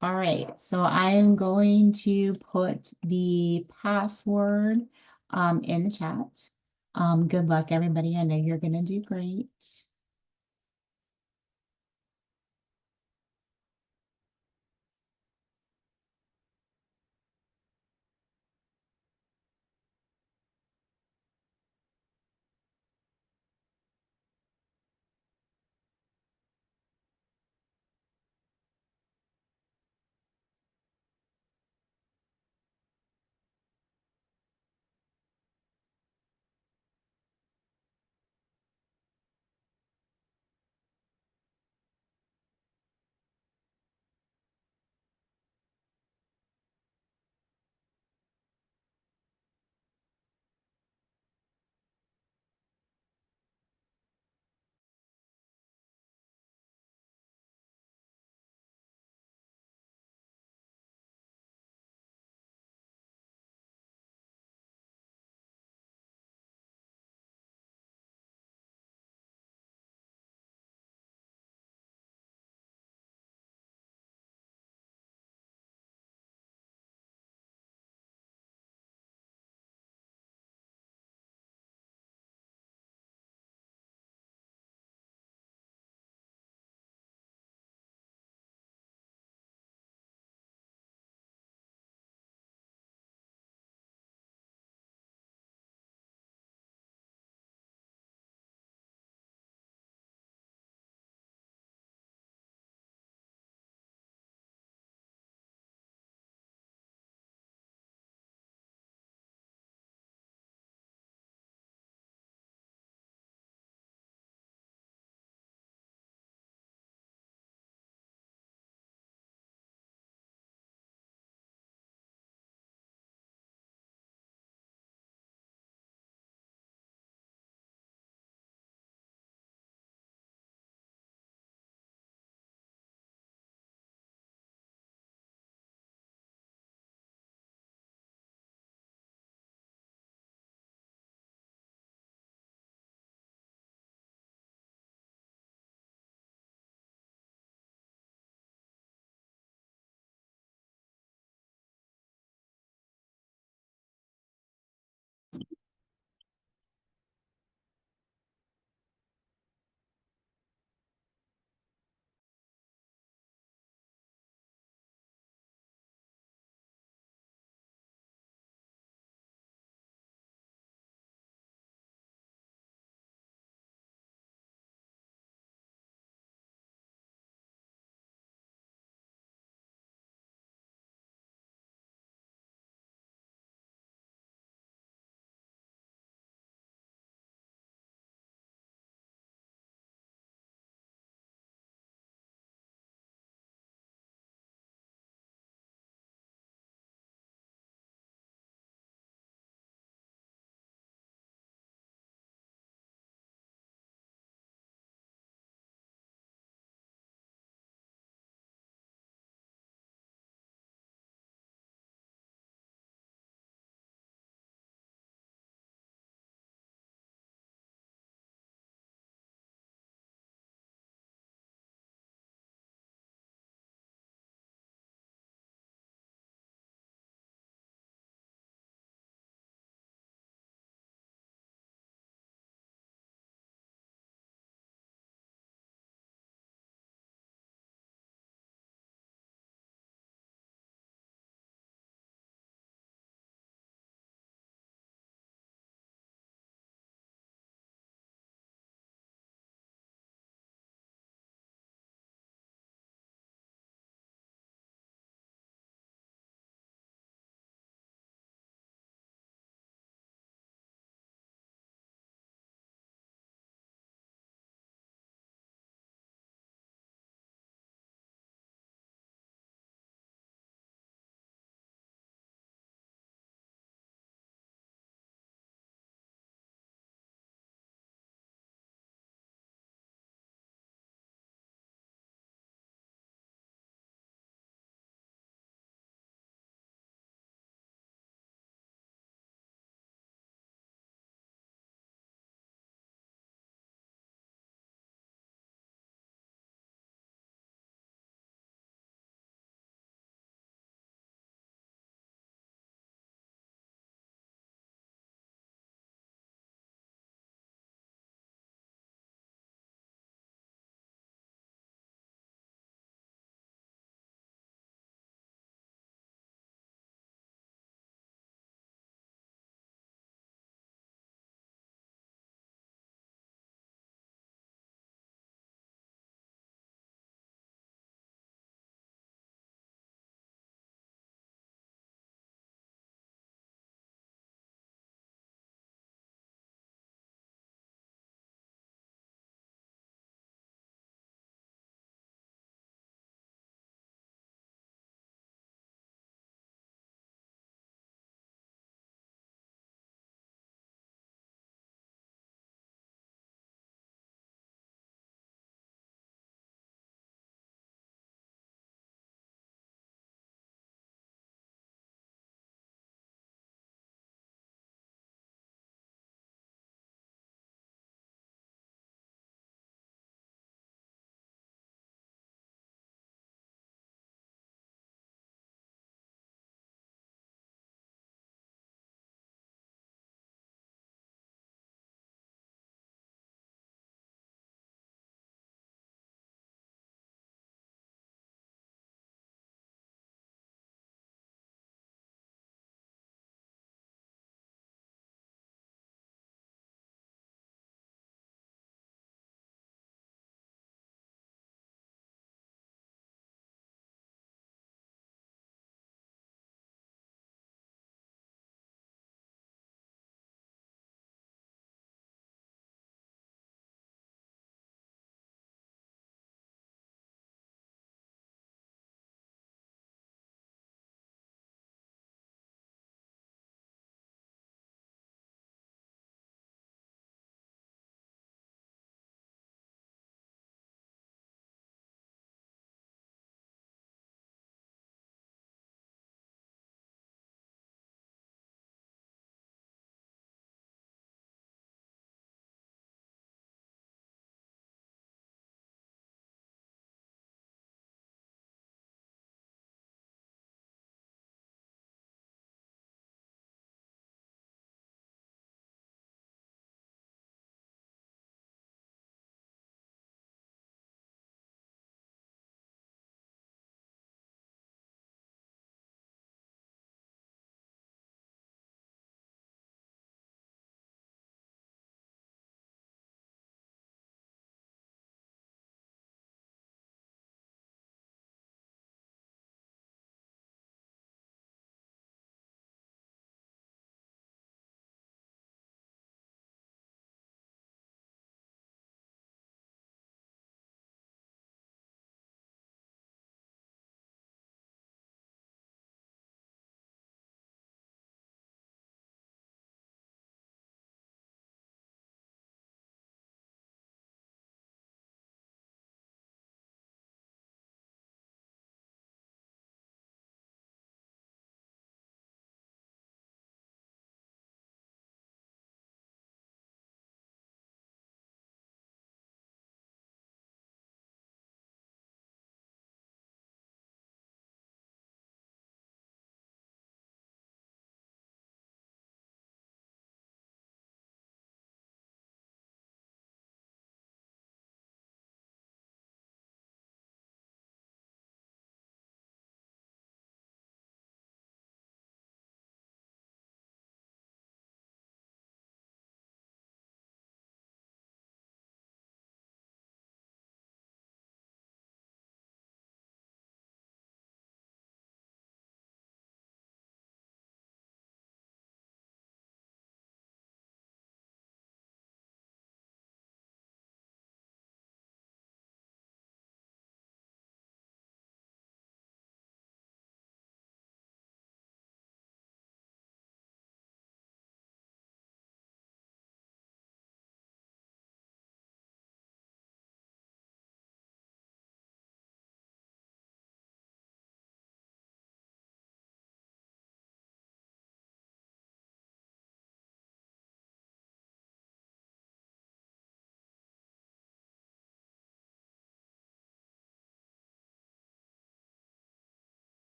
All right, so I'm going to put the password in the chat. Good luck, everybody. I know you're gonna do great.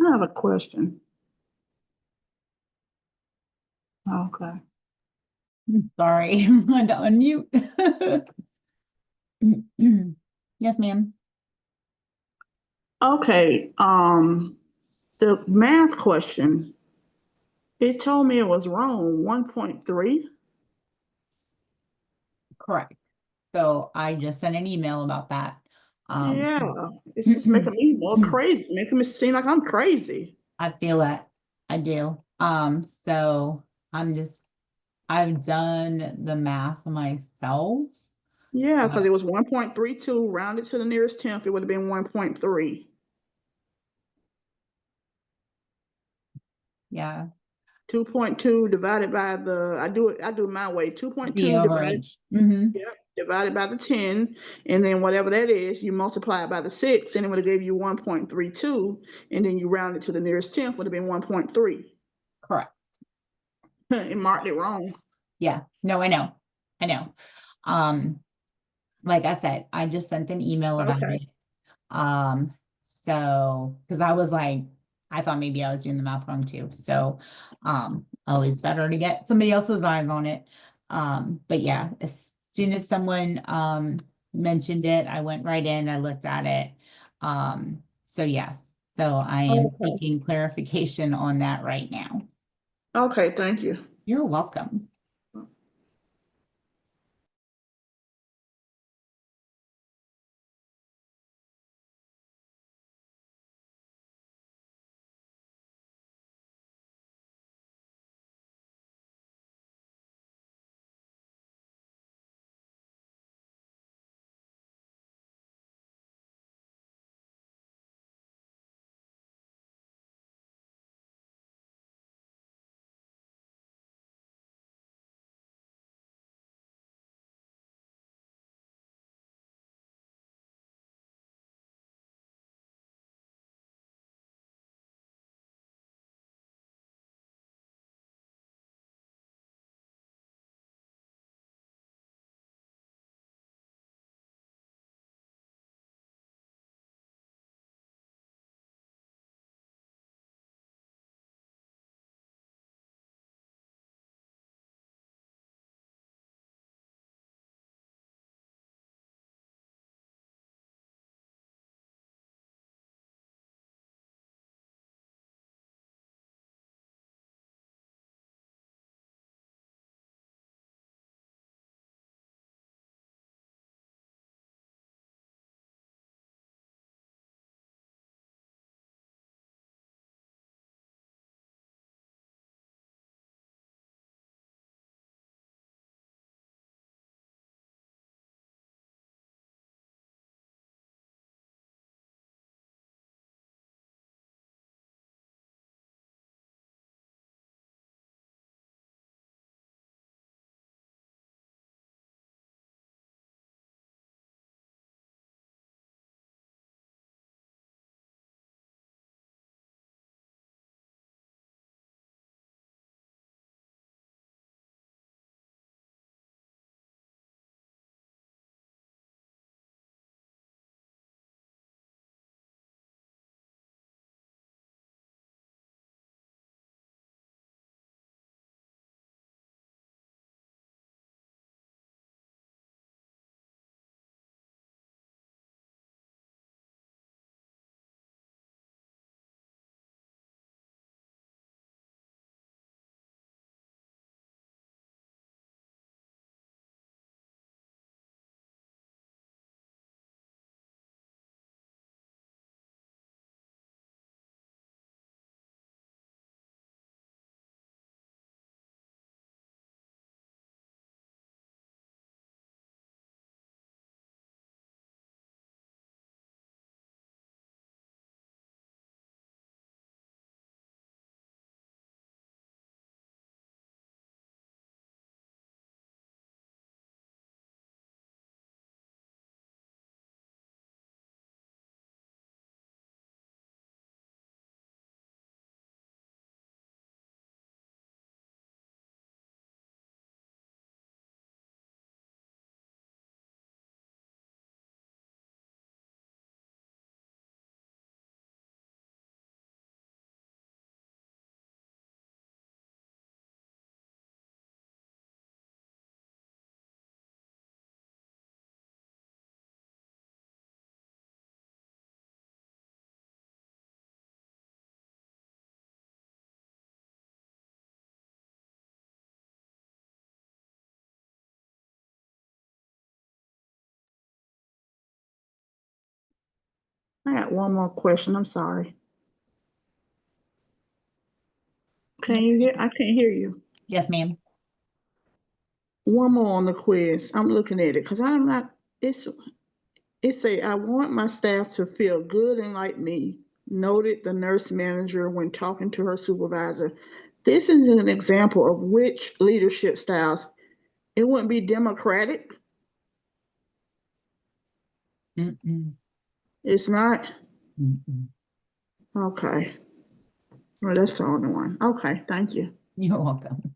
I have a question. Okay. Sorry, I had to unmute. Yes, ma'am. Okay. The math question, it told me it was wrong, 1.3. Correct. So I just sent an email about that. Um, Yeah, it's just making me more crazy, making me seem like I'm crazy. I feel that I do. So I'm just I've done the math myself. Yeah, So because it was 1.32 rounded to the nearest tenth, it would have been 1.3. yeah, 2.2 divided by the, I do it my way. the 2.2 divided, overage. Mm-hmm. yeah, divided by the 10, and then whatever that is, you multiply it by the 6, and it would have gave you 1.32, and then you round it to the nearest tenth would have been 1.3. Correct. It marked it wrong. Yeah. No, I know. I know. Um, like I said, I just sent an email about Okay. it. Um, so because I was like, I thought maybe I was doing the math wrong too. So always better to get somebody else's eyes on it. But yeah, as soon as someone mentioned it, I went right in, I looked at it. So yes, so I am Okay. seeking clarification on that right now. Okay, thank you. You're welcome. I got one more question. I'm sorry. Can you hear? I can't hear you. Yes, ma'am. One more on the quiz. I'm looking at it because I'm not. It's it say I want my staff to feel good and like me. Noted the nurse manager when talking to her supervisor. This is an example of which leadership styles. It wouldn't be democratic. Mm-mm. It's not. Mm-mm. Okay. Well, that's the only one. Okay. Thank you. You're welcome.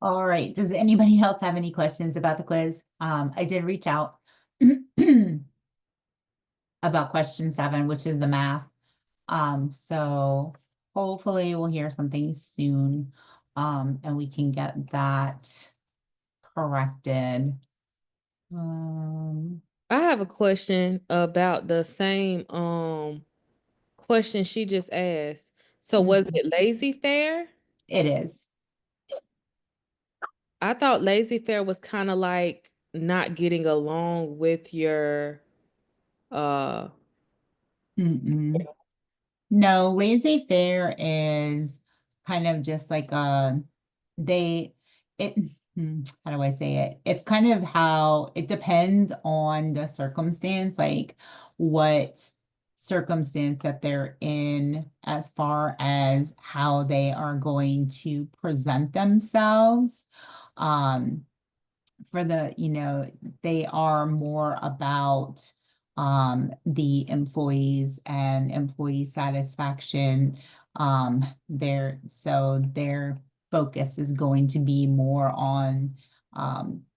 All right. Does anybody else have any questions about the quiz? I did reach out about question 7, which is the math. So hopefully we'll hear something soon. And we can get that corrected. I have a question about the same question she just asked. So was it lazy fair? It is. I thought lazy fair was kind of like not getting along with your Mm-mm. No, laissez-faire is kind of just like they it how do I say it? It's kind of how it depends on the circumstance, like what circumstance that they're in as far as how they are going to present themselves. Um, for the, they are more about the employees and employee satisfaction. Their focus is going to be more on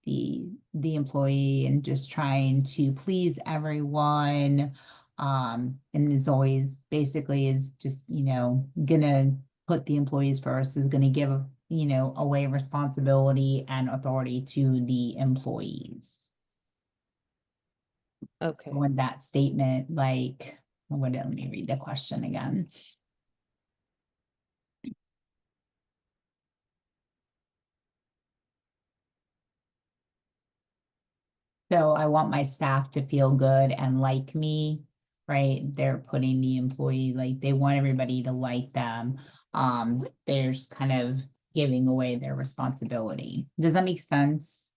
the employee and just trying to please everyone. And is always basically is just, gonna put the employees first, is gonna give away responsibility and authority to the employees. okay. So in that statement, like, let me read the question again. So I want my staff to feel good and like me, right? They're putting the employee, like they want everybody to like them. There's kind of giving away their responsibility. Does that make sense?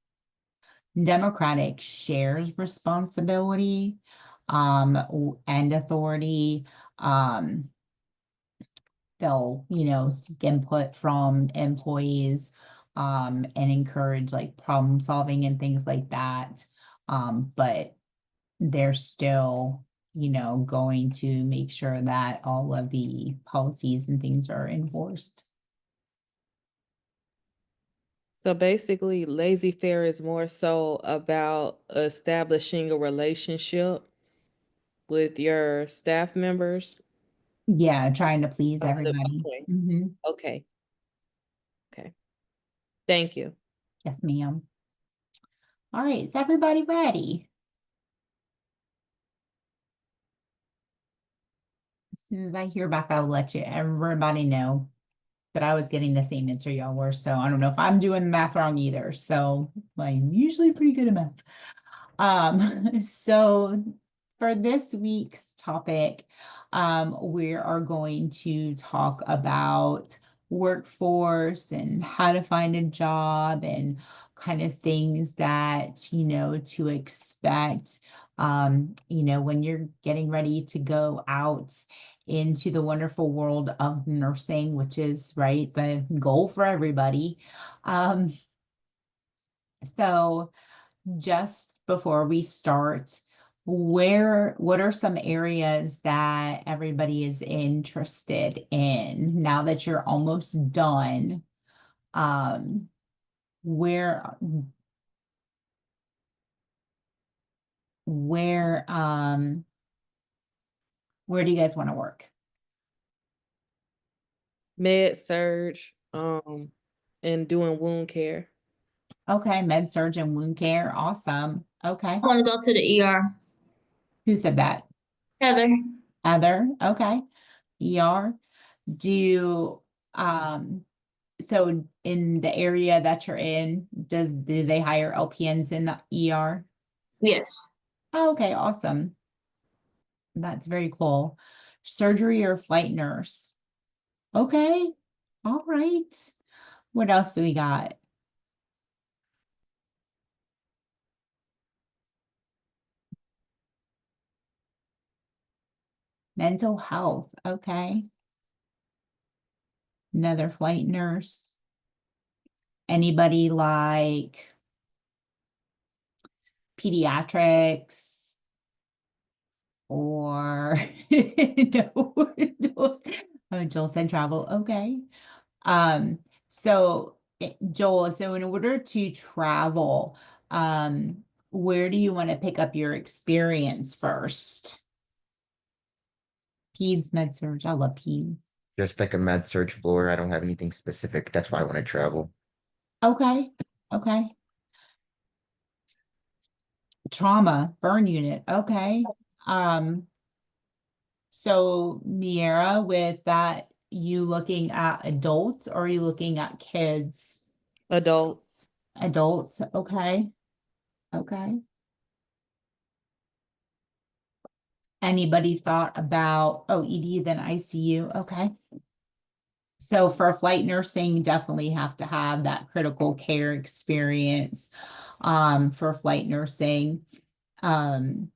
Democratic shares responsibility and authority. They'll, seek input from employees and encourage like problem solving and things like that. But they're still, going to make sure that all of the policies and things are enforced. So basically, lazy fair is more so about establishing a relationship with your staff members. Yeah, trying to please Okay. everybody. Mhm. Okay. Okay. Thank you. Yes, ma'am. All right, is everybody ready? As soon as I hear back, I'll let everybody know. But I was getting the same answer y'all were, so I don't know if I'm doing the math wrong either. So I'm usually pretty good at math. So for this week's topic, we are going to talk about workforce and how to find a job and kind of things that, to expect, when you're getting ready to go out into the wonderful world of nursing, which is, right, the goal for everybody. So just before we start, what are some areas that everybody is interested in now that you're almost done? Um, where where um where do you guys want to work? Med surge, and doing wound care. Okay, med surg and wound care. Awesome. Okay. I want to go to the ER. Who said that? Heather. Heather, okay. ER. Do, so in the area that you're in, do they hire LPNs in the ER? Yes. Oh, okay, awesome. That's very cool. Surgery or flight nurse? Okay, all right. What else do we got? Mental health, okay. Another flight nurse. Anybody like pediatrics or no, Joel said travel, okay. So Joel, so in order to travel, where do you want to pick up your experience first? Peds, med surg, I love peds. Just like a med surge floor. I don't have anything specific. That's why I want to travel. Okay, okay. Trauma, burn unit, okay. So Miera, with that, you looking at adults or are you looking at kids? Adults. Adults, okay. Okay. Anybody thought about, oh, ED, then ICU, okay. So for flight nursing, definitely have to have that critical care experience for flight nursing. ER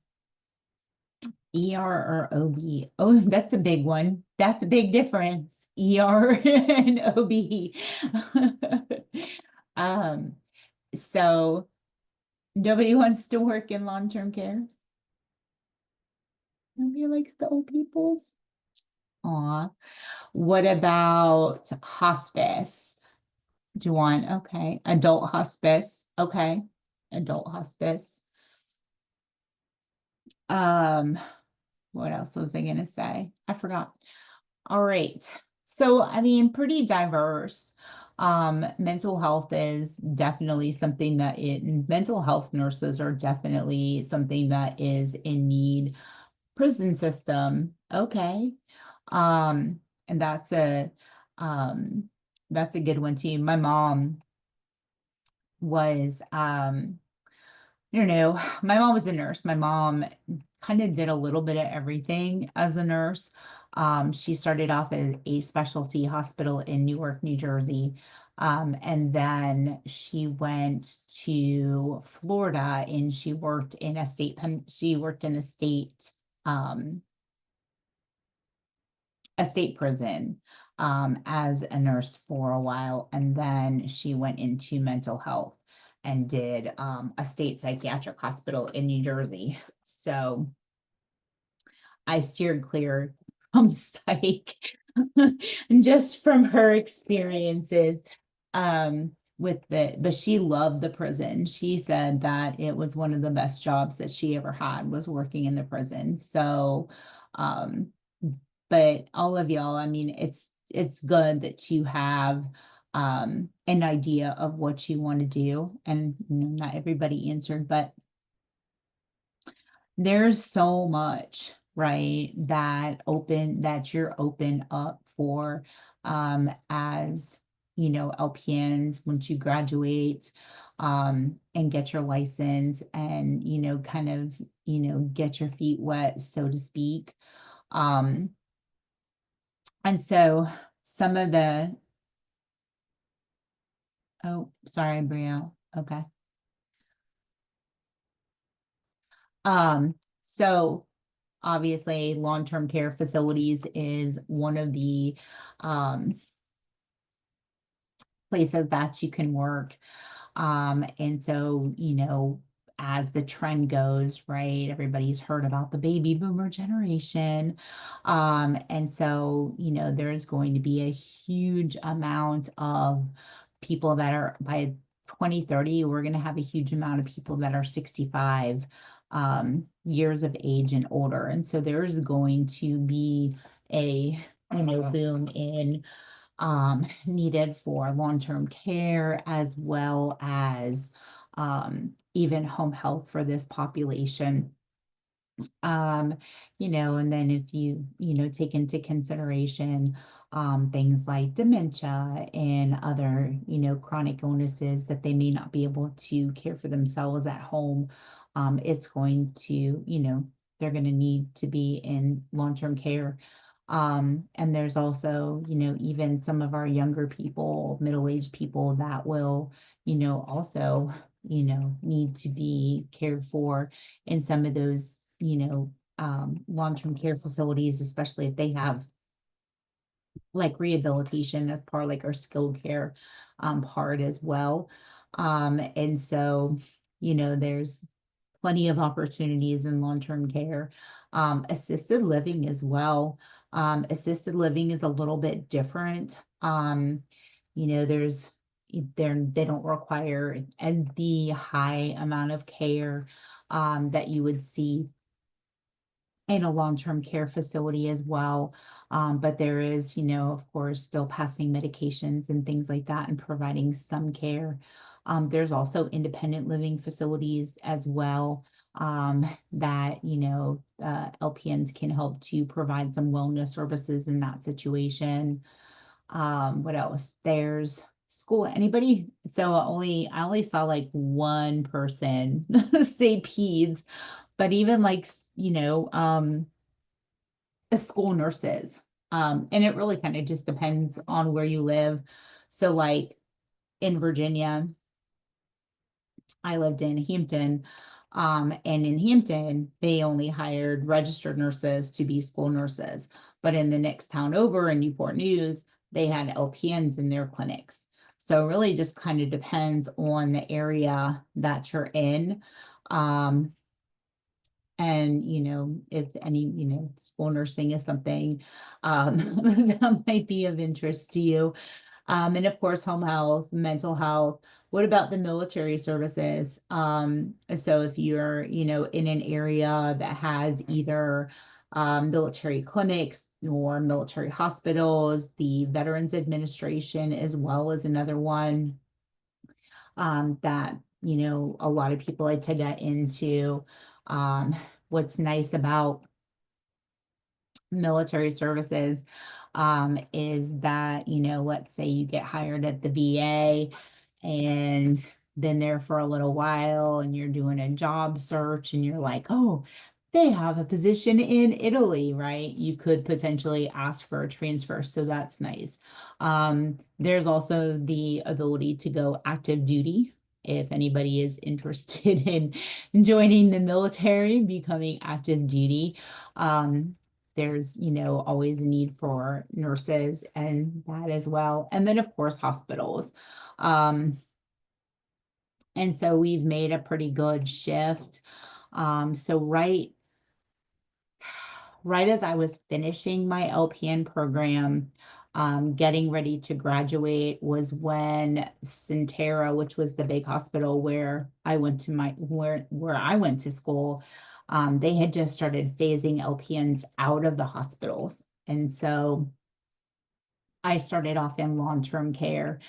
or OB? Oh, that's a big one. That's a big difference. ER and OB. Um, so nobody wants to work in long-term care. Nobody likes the old peoples. Aw. What about hospice? Do you want, okay, adult hospice, okay, adult hospice. What else was I gonna say? I forgot. All right. So, I mean, pretty diverse. Mental health is definitely something that mental health nurses are definitely something that is in need. Prison system, okay. And that's a good one too. My mom was I don't know, my mom was a nurse. My mom kind of did a little bit of everything as a nurse. She started off at a specialty hospital in Newark, New Jersey. And then she went to Florida and she worked in um, a state prison as a nurse for a while, and then she went into mental health and did a state psychiatric hospital in New Jersey. So I steered clear from psych just from her experiences but she loved the prison. She said that it was one of the best jobs that she ever had was working in the prison. So but all of y'all, I mean, it's good that you have an idea of what you want to do. And not everybody answered, but there's so much, right, that you're open up for as LPNs once you graduate and get your license and kind of get your feet wet, so to speak. And so some of the, oh, sorry, Brielle. Okay. So obviously long-term care facilities is one of the places that you can work. And so, as the trend goes, right, everybody's heard about the baby boomer generation. And so, there's going to be a huge amount of people that are by 2030, we're going to have a huge amount of people that are 65 years of age and older. And so there's going to be a boom in needed for long-term care as well as even home health for this population. And then if you, take into consideration, things like dementia and other, chronic illnesses that they may not be able to care for themselves at home, it's going to, they're going to need to be in long-term care. And there's also, even some of our younger people, middle-aged people that will, also, need to be cared for in some of those, long-term care facilities, especially if they have like rehabilitation as part of like our skilled care part as well. And so, there's plenty of opportunities in long-term care. Assisted living as well. Assisted living is a little bit different. There's they don't require the high amount of care that you would see in a long-term care facility as well. But there is, of course, still passing medications and things like that and providing some care. There's also independent living facilities as well, that, LPNs can help to provide some wellness services in that situation. What else? There's school. Anybody? So I only saw like one person say peds, but even like, school nurses. And it really kind of just depends on where you live. So like in Virginia, I lived in Hampton. And in Hampton, they only hired registered nurses to be school nurses. But in the next town over in Newport News, they had LPNs in their clinics. So it really just kind of depends on the area that you're in. And, if any, school nursing is something that might be of interest to you. And of course, home health, mental health. What about the military services? So if you're, in an area that has either military clinics or military hospitals, the Veterans Administration as well as another one that, a lot of people like to get into. What's nice about military services is that, let's say you get hired at the VA and been there for a little while and you're doing a job search and you're like, oh, they have a position in Italy, right? You could potentially ask for a transfer. So that's nice. There's also the ability to go active duty if anybody is interested in joining the military, becoming active duty. There's, always a need for nurses and that as well. And then of course, hospitals. And so we've made a pretty good shift. So right as I was finishing my LPN program, getting ready to graduate was when Centera, which was the big hospital where I went to where I went to school, they had just started phasing LPNs out of the hospitals. And so I started off in long-term care.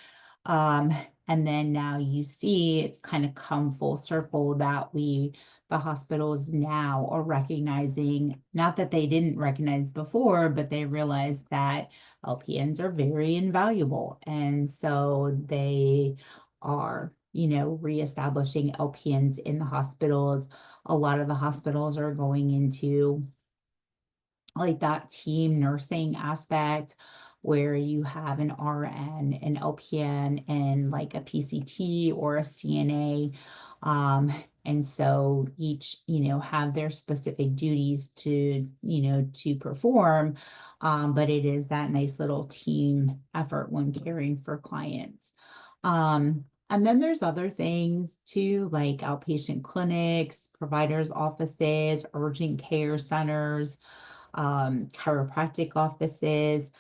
Um, and then now you see it's kind of come full circle that the hospitals now are recognizing, not that they didn't recognize before, but they realize that LPNs are very invaluable. And so they are, reestablishing LPNs in the hospitals. A lot of the hospitals are going into like that team nursing aspect where you have an RN, an LPN, and like a PCT or a CNA. And so each, have their specific duties to, to perform. But it is that nice little team effort when caring for clients. And then there's other things too, like outpatient clinics, providers' offices, urgent care centers, chiropractic offices.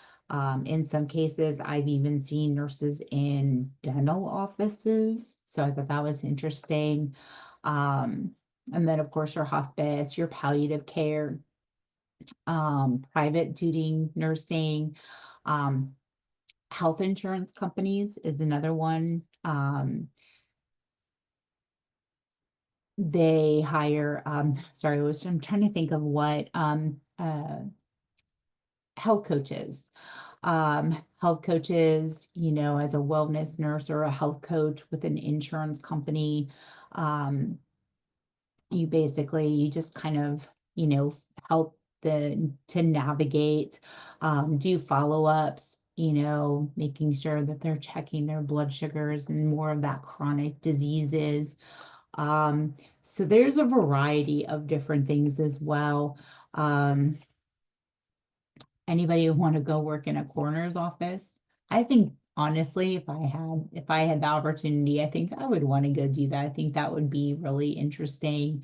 In some cases, I've even seen nurses in dental offices. So I thought that was interesting. And then, of course, your hospice, your palliative care, private duty nursing, health insurance companies is another one. they hire, sorry, I'm trying to think of what, health coaches. Health coaches, as a wellness nurse or a health coach with an insurance company, um, you just kind of, help to navigate, do follow-ups, making sure that they're checking their blood sugars and more of that chronic diseases. So there's a variety of different things as well. Anybody want to go work in a coroner's office? I think honestly, if I had the opportunity, I think I would want to go do that. I think that would be really interesting.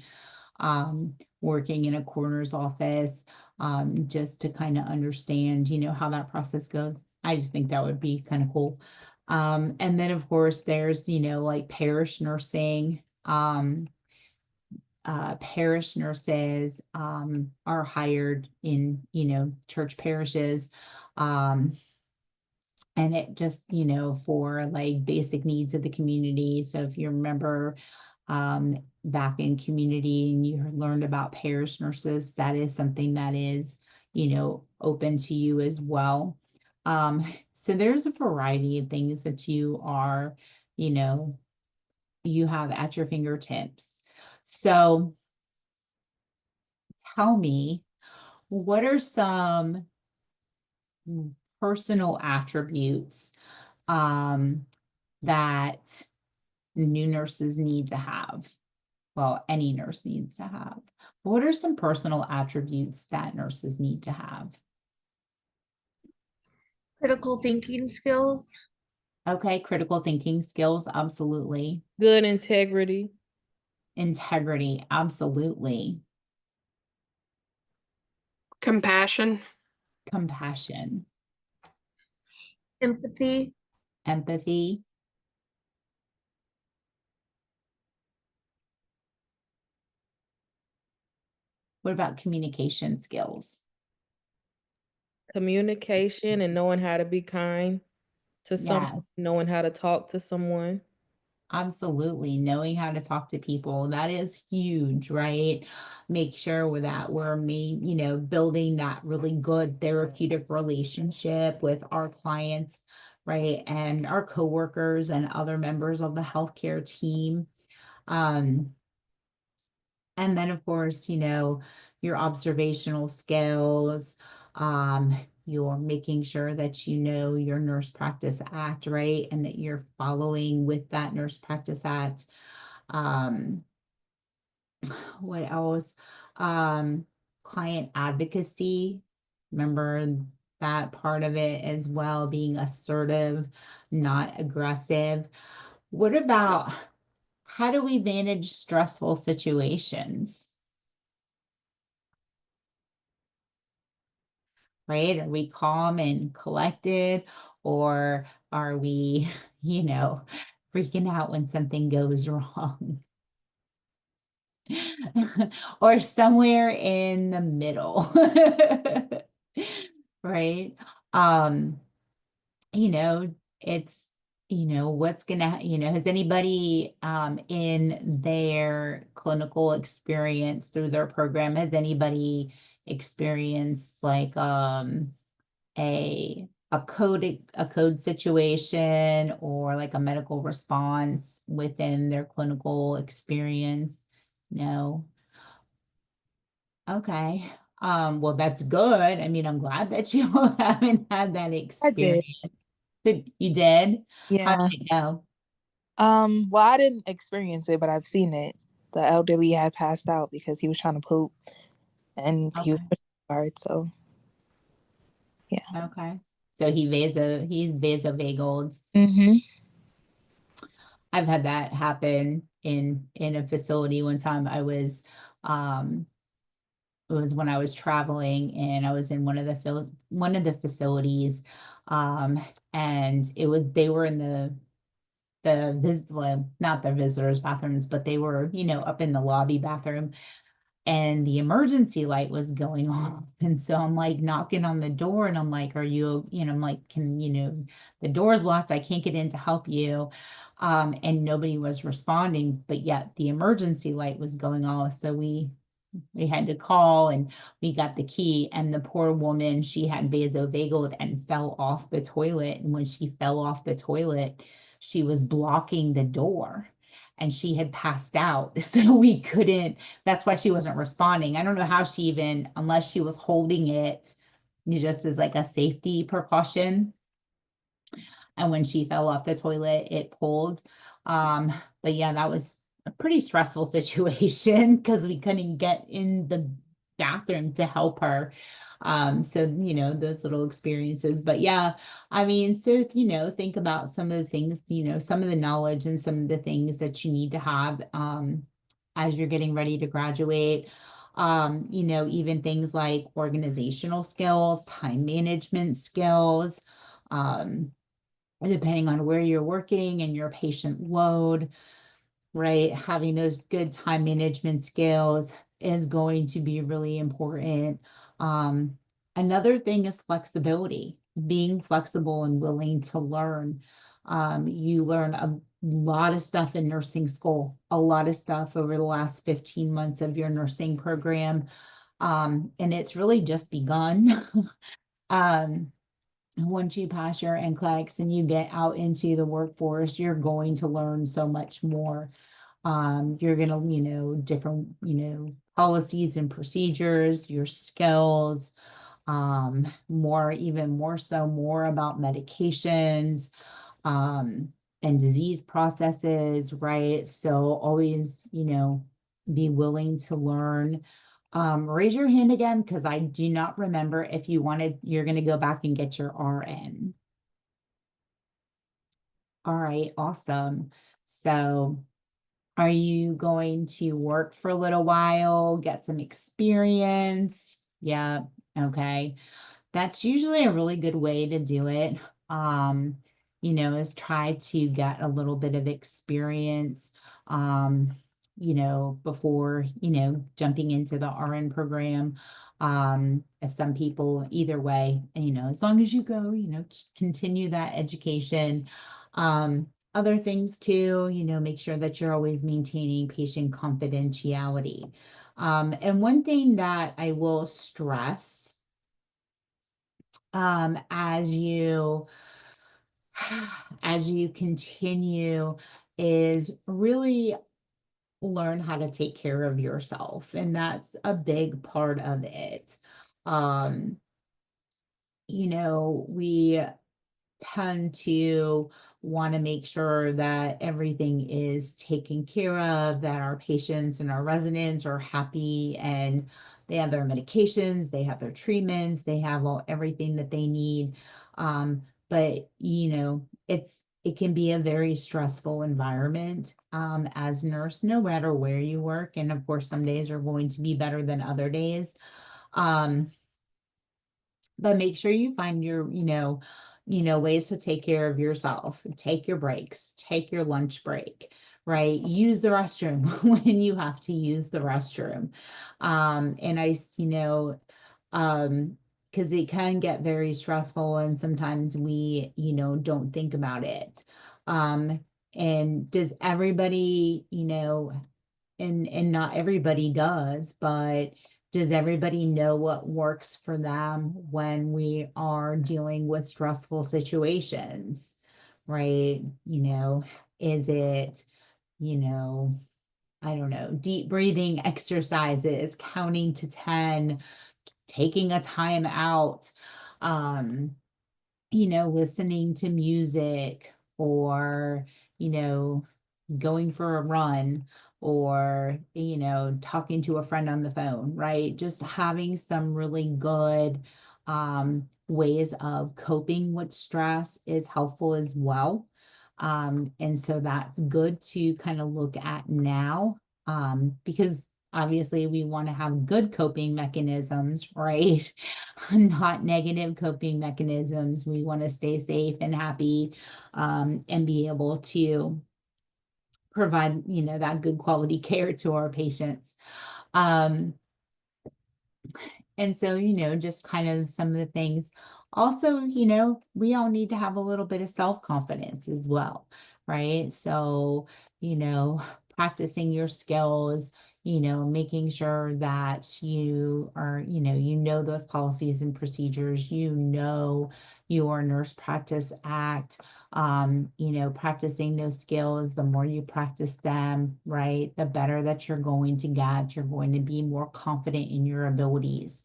Working in a coroner's office, just to kind of understand, how that process goes. I just think that would be kind of cool. And then of course there's, like parish nursing. Parish nurses are hired in, church parishes. Um, and it just, for like basic needs of the community. So if you remember back in community and you learned about parish nurses, that is something that is, open to you as well. So there's a variety of things that you know, you have at your fingertips. So tell me, what are some personal attributes that new nurses need to have? Well, any nurse needs to have. What are some personal attributes that nurses need to have? Critical thinking skills, Okay, critical thinking skills, absolutely. Good integrity. Integrity, absolutely. Compassion. Compassion, empathy, empathy, what about communication skills? Communication and knowing how to be kind to Yeah, someone, knowing how to talk to someone. absolutely. Knowing how to talk to people, that is huge, right? Make sure that we're building that really good therapeutic relationship with our clients, right? And our coworkers and other members of the healthcare team. Um, and then of course, your observational skills, you're making sure that you know your Nurse Practice Act, right? And that you're following with that Nurse Practice Act. Um, what else? Client advocacy. Remember that part of it as well, being assertive, not aggressive. What about how do we manage stressful situations? Right? Are we calm and collected, or are we, freaking out when something goes wrong? Or somewhere in the middle. Right? Um, you know, it's, what's gonna, has anybody in their clinical experience through their program, has anybody experienced like a code situation or like a medical response within their clinical experience? No. Okay. Well, that's good. I mean, I'm glad that you haven't had that I did. experience. You did? How Yeah. did it go? Well, I didn't experience it, but I've seen it. The elderly had passed out because he was trying to poop and he was Okay. pushing hard. So yeah. Okay. So he's vasovagal. Mm-hmm. I've had that happen in a facility one time. It was when I was traveling and I was in one of the facilities, and they were in well, not the visitors bathrooms, but they were, up in the lobby bathroom. and the emergency light was going off. And so I'm like knocking on the door and I'm like, are you, I'm like, the door's locked. I can't get in to help you. And nobody was responding, but yet the emergency light was going off. So we had to call and we got the key, and the poor woman, she had vasovagal and fell off the toilet. And when she fell off the toilet, she was blocking the door and she had passed out. So we couldn't, that's why she wasn't responding. I don't know how she even, unless she was holding it just as like a safety precaution. And when she fell off the toilet, it pulled. But yeah, that was a pretty stressful situation because we couldn't get in the bathroom to help her. So, those little experiences. But yeah, I mean, so, think about some of the things, some of the knowledge and some of the things that you need to have as you're getting ready to graduate. Even things like organizational skills, time management skills, depending on where you're working and your patient load, right? Having those good time management skills is going to be really important. Another thing is flexibility, being flexible and willing to learn. You learn a lot of stuff in nursing school, a lot of stuff over the last 15 months of your nursing program. And it's really just begun. Once you pass your NCLEX and you get out into the workforce, you're going to learn so much more. You're going to, different, policies and procedures, your skills, even more so, more about medications, and disease processes, right? So always, be willing to learn. Raise your hand again, because I do not remember if you're going to go back and get your RN. All right, awesome. So are you going to work for a little while, get some experience? Yeah, okay. That's usually a really good way to do it. Is try to get a little bit of experience, before, jumping into the RN program. As some people, either way, as long as you go, continue that education. Other things too, make sure that you're always maintaining patient confidentiality. And one thing that I will stress, as you continue, is really learn how to take care of yourself, and that's a big part of it. We tend to want to make sure that everything is taken care of, that our patients and our residents are happy and they have their medications, they have their treatments, they have everything that they need. But it can be a very stressful environment as nurse, no matter where you work. And of course, some days are going to be better than other days. But make sure you find your, ways to take care of yourself. Take your breaks, take your lunch break, right? Use the restroom when you have to use the restroom. Because it can get very stressful and sometimes we, don't think about it. And does everybody, and not everybody does, but does everybody know what works for them when we are dealing with stressful situations, right? Is it, I don't know, deep breathing exercises, counting to 10, taking a time out, listening to music, or, going for a run, or, talking to a friend on the phone, right? Just having some really good ways of coping with stress is helpful as well. And so that's good to kind of look at now, because obviously we want to have good coping mechanisms, right? Not negative coping mechanisms. We want to stay safe and happy, and be able to provide, that good quality care to our patients. Um, and so, just kind of some of the things. Also, we all need to have a little bit of self-confidence as well, right? So, practicing your skills, making sure that you are, those policies and procedures, your Nurse Practice Act, practicing those skills. The more you practice them, right, the better that you're going to get. You're going to be more confident in your abilities.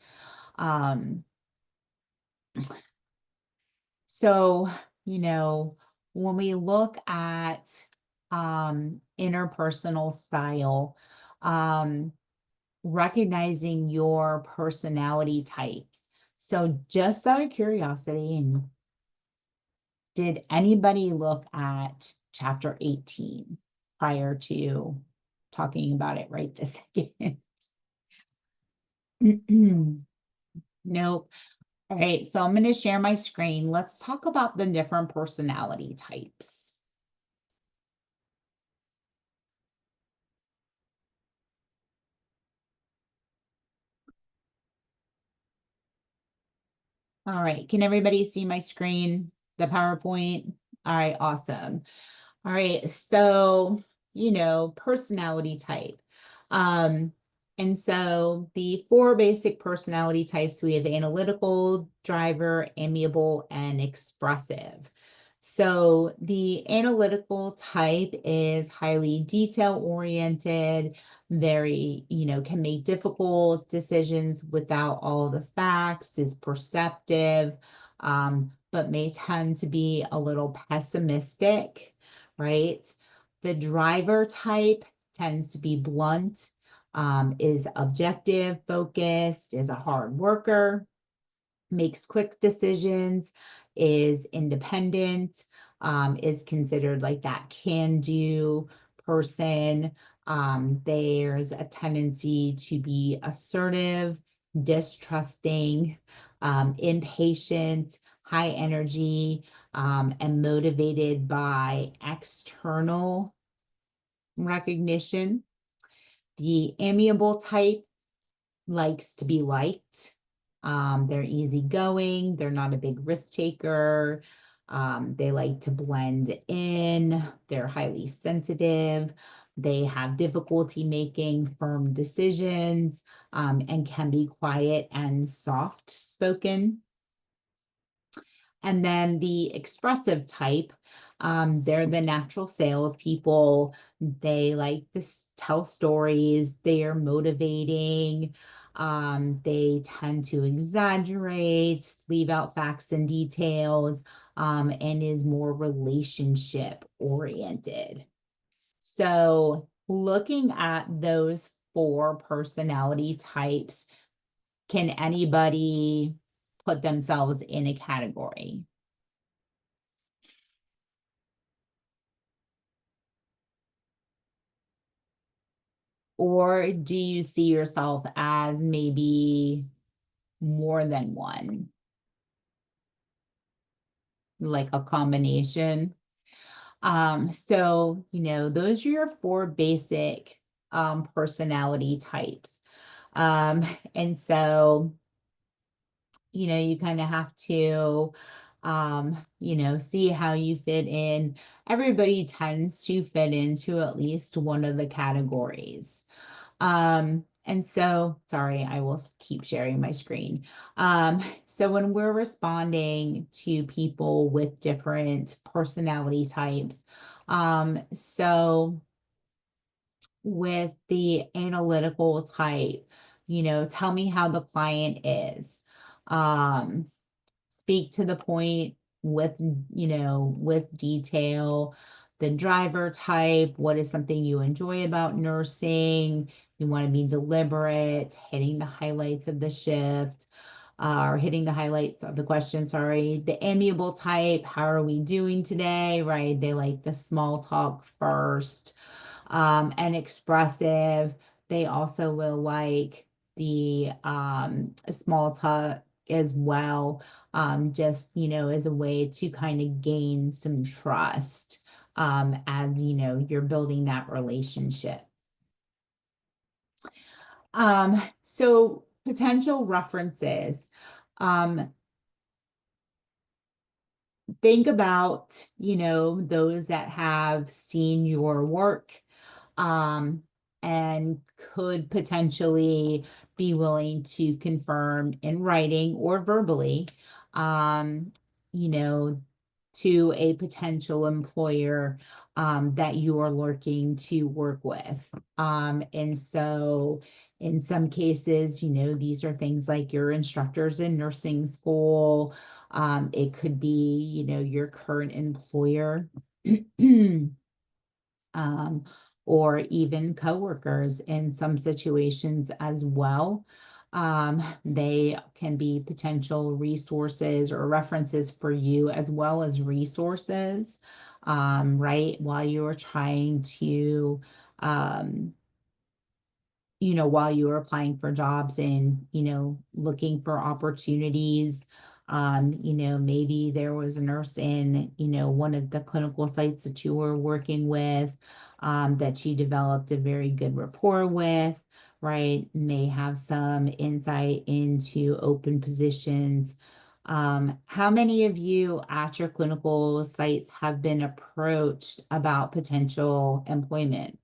So, when we look at interpersonal style, recognizing your personality types. So just out of curiosity, and did anybody look at chapter 18 prior to talking about it right this second? Nope. All right, so I'm going to share my screen. Let's talk about the different personality types. All right, can everybody see my screen, the PowerPoint? All right, awesome. All right, so, personality type. And so the 4 basic personality types, we have analytical, driver, amiable, and expressive. So the analytical type is highly detail-oriented, very, can make difficult decisions without all the facts, is perceptive, but may tend to be a little pessimistic, right? The driver type tends to be blunt, is objective, focused, is a hard worker, makes quick decisions, is independent, is considered like that can-do person. There's a tendency to be assertive, distrusting, impatient, high energy, and motivated by external recognition. The amiable type likes to be liked. They're easygoing. They're not a big risk taker. They like to blend in. They're highly sensitive. They have difficulty making firm decisions, and can be quiet and soft spoken. And then the expressive type, they're the natural salespeople. They like to tell stories. They are motivating. They tend to exaggerate, leave out facts and details, and is more relationship oriented. So looking at those 4 personality types, can anybody put themselves in a category? Or do you see yourself as maybe more than one? Like a combination? So, those are your 4 basic personality types. And so, you kind of have to, see how you fit in. Everybody tends to fit into at least one of the categories. And so, sorry, I will keep sharing my screen. So when we're responding to people with different personality types, so with the analytical type, tell me how the client is. Speak to the point with, with detail. The driver type, what is something you enjoy about nursing? You want to be deliberate, hitting the highlights of the shift, or hitting the highlights of the question, sorry. The amiable type, how are we doing today, right? They like the small talk first. And expressive, they also will like the small talk as well, just, as a way to kind of gain some trust, as, you're building that relationship. So potential references. Um, think about, those that have seen your work, um, and could potentially be willing to confirm in writing or verbally, um, you know, to a potential employer, that you are looking to work with. And so in some cases, these are things like your instructors in nursing school. It could be, your current employer. um, or even coworkers in some situations as well. They can be potential resources or references for you as well as resources, right? While you're trying to, um, while you were applying for jobs and, looking for opportunities. Maybe there was a nurse in, one of the clinical sites that you were working with, that you developed a very good rapport with, right? May have some insight into open positions. How many of you at your clinical sites have been approached about potential employment?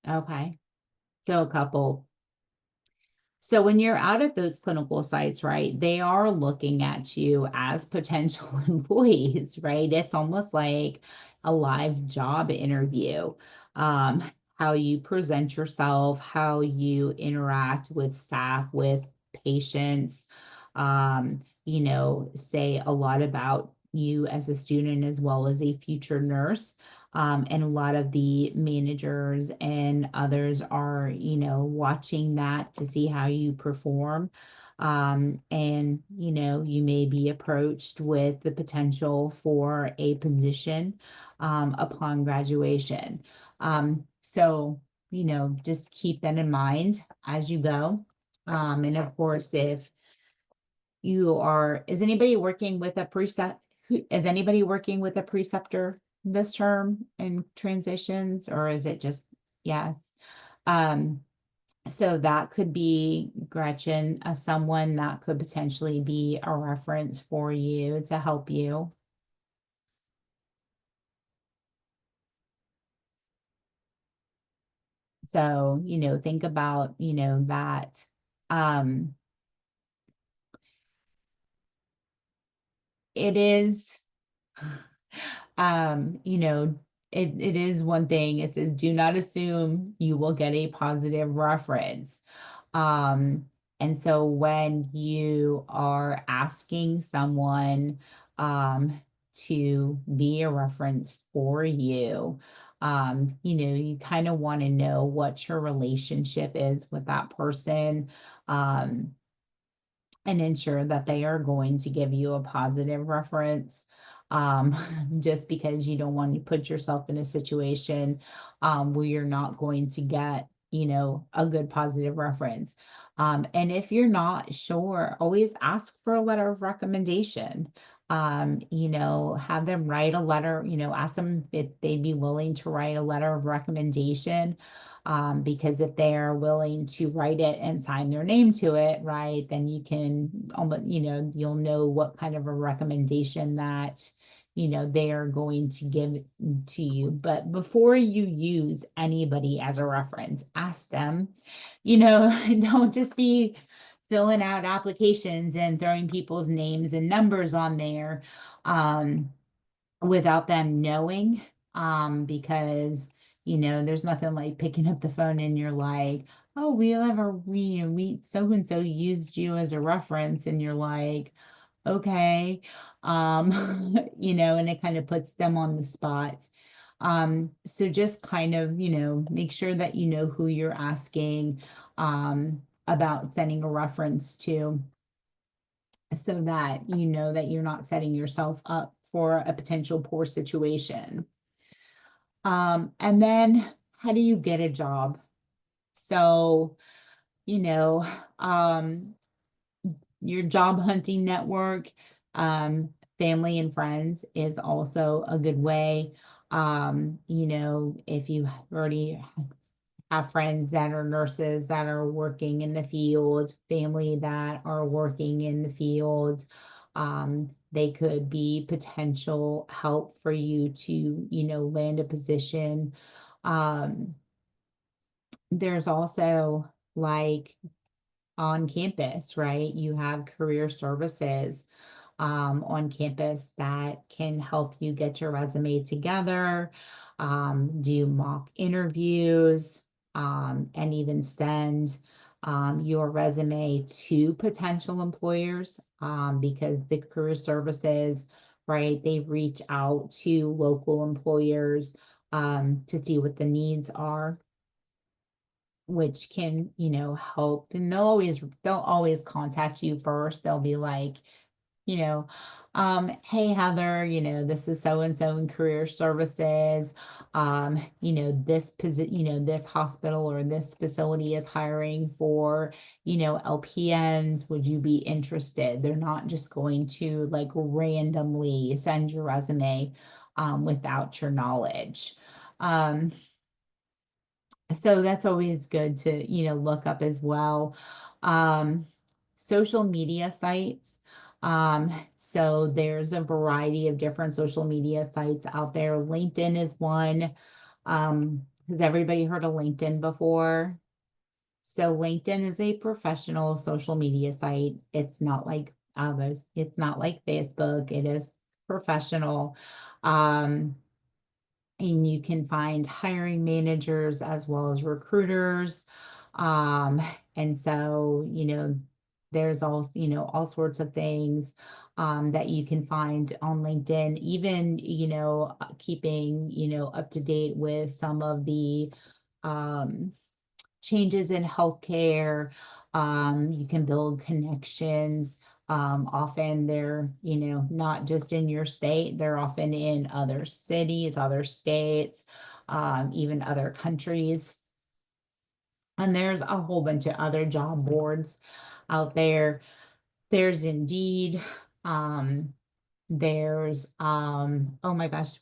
Okay. So a couple. So when you're out at those clinical sites, right, they are looking at you as potential employees, right? It's almost like a live job interview. Um, how you present yourself, how you interact with staff, with patients, say a lot about you as a student as well as a future nurse. And a lot of the managers and others are, watching that to see how you perform. And, you may be approached with the potential for a position, upon graduation. So, just keep that in mind as you go. And of course, if is anybody working with a is anybody working with a preceptor this term in transitions, or is it just, yes? Um, so that could be Gretchen, someone that could potentially be a reference for you to help you. So, think about, that. Um, it is, you know, it is one thing. It says, do not assume you will get a positive reference. Um, and so when you are asking someone, to be a reference for you, you kind of want to know what your relationship is with that person. And ensure that they are going to give you a positive reference. Um, just because you don't want to put yourself in a situation, where you're not going to get, a good positive reference. And if you're not sure, always ask for a letter of recommendation. Have them write a letter, ask them if they'd be willing to write a letter of recommendation. Because if they're willing to write it and sign their name to it, right, then you can almost, you'll know what kind of a recommendation that, they are going to give to you. But before you use anybody as a reference, ask them, don't just be filling out applications and throwing people's names and numbers on there, without them knowing, because there's nothing like picking up the phone and you're like, oh, we so and so used you as a reference, and you're like, okay, and it kind of puts them on the spot. So just kind of, make sure that you know who you're asking, about sending a reference to, so that you know that you're not setting yourself up for a potential poor situation. And then how do you get a job? So, you know, um, your job hunting network, family and friends is also a good way. If you already have friends that are nurses that are working in the field, family that are working in the field. They could be potential help for you to, land a position. There's also like on campus, right? You have career services on campus that can help you get your resume together, do mock interviews, and even send your resume to potential employers because the career services, right, they reach out to local employers to see what the needs are, which can, help. And they'll always contact you first. They'll be like, hey Heather, this is so and so in career services. This hospital or this facility is hiring for, LPNs. Would you be interested? They're not just going to like randomly send your resume without your knowledge. So that's always good to, look up as well. Social media sites. So there's a variety of different social media sites out there. LinkedIn is one. Has everybody heard of LinkedIn before? So LinkedIn is a professional social media site. It's not like others. It's not like Facebook. It is professional. And you can find hiring managers as well as recruiters. And so, there's all sorts of things that you can find on LinkedIn, even, keeping, up to date with some of the changes in healthcare. You can build connections. Often they're, not just in your state, they're often in other cities, other states, even other countries. And there's a whole bunch of other job boards out there. There's Indeed. There's, oh my gosh,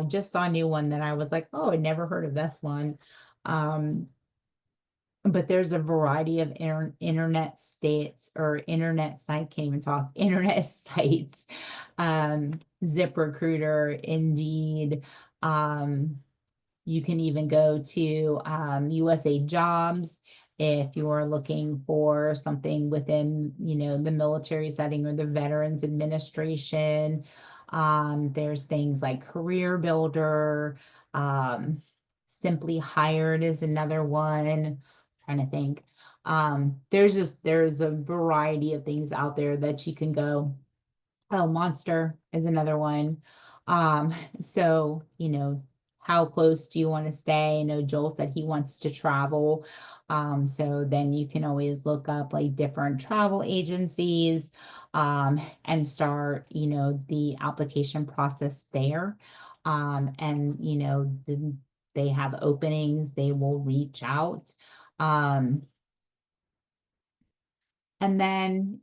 just saw a new one that I was like, oh, I never heard of this one. But there's a variety of internet states or internet site, can't even talk, internet sites, ZipRecruiter, Indeed. You can even go to USA Jobs if you're looking for something within, the military setting or the Veterans Administration. There's things like Career Builder, Simply Hired is another one. Trying to think. There's a variety of things out there that you can go. Oh, Monster is another one. So, how close do you want to stay? I know Joel said he wants to travel. So then you can always look up like different travel agencies, and start, the application process there. And, they have openings, they will reach out. And then,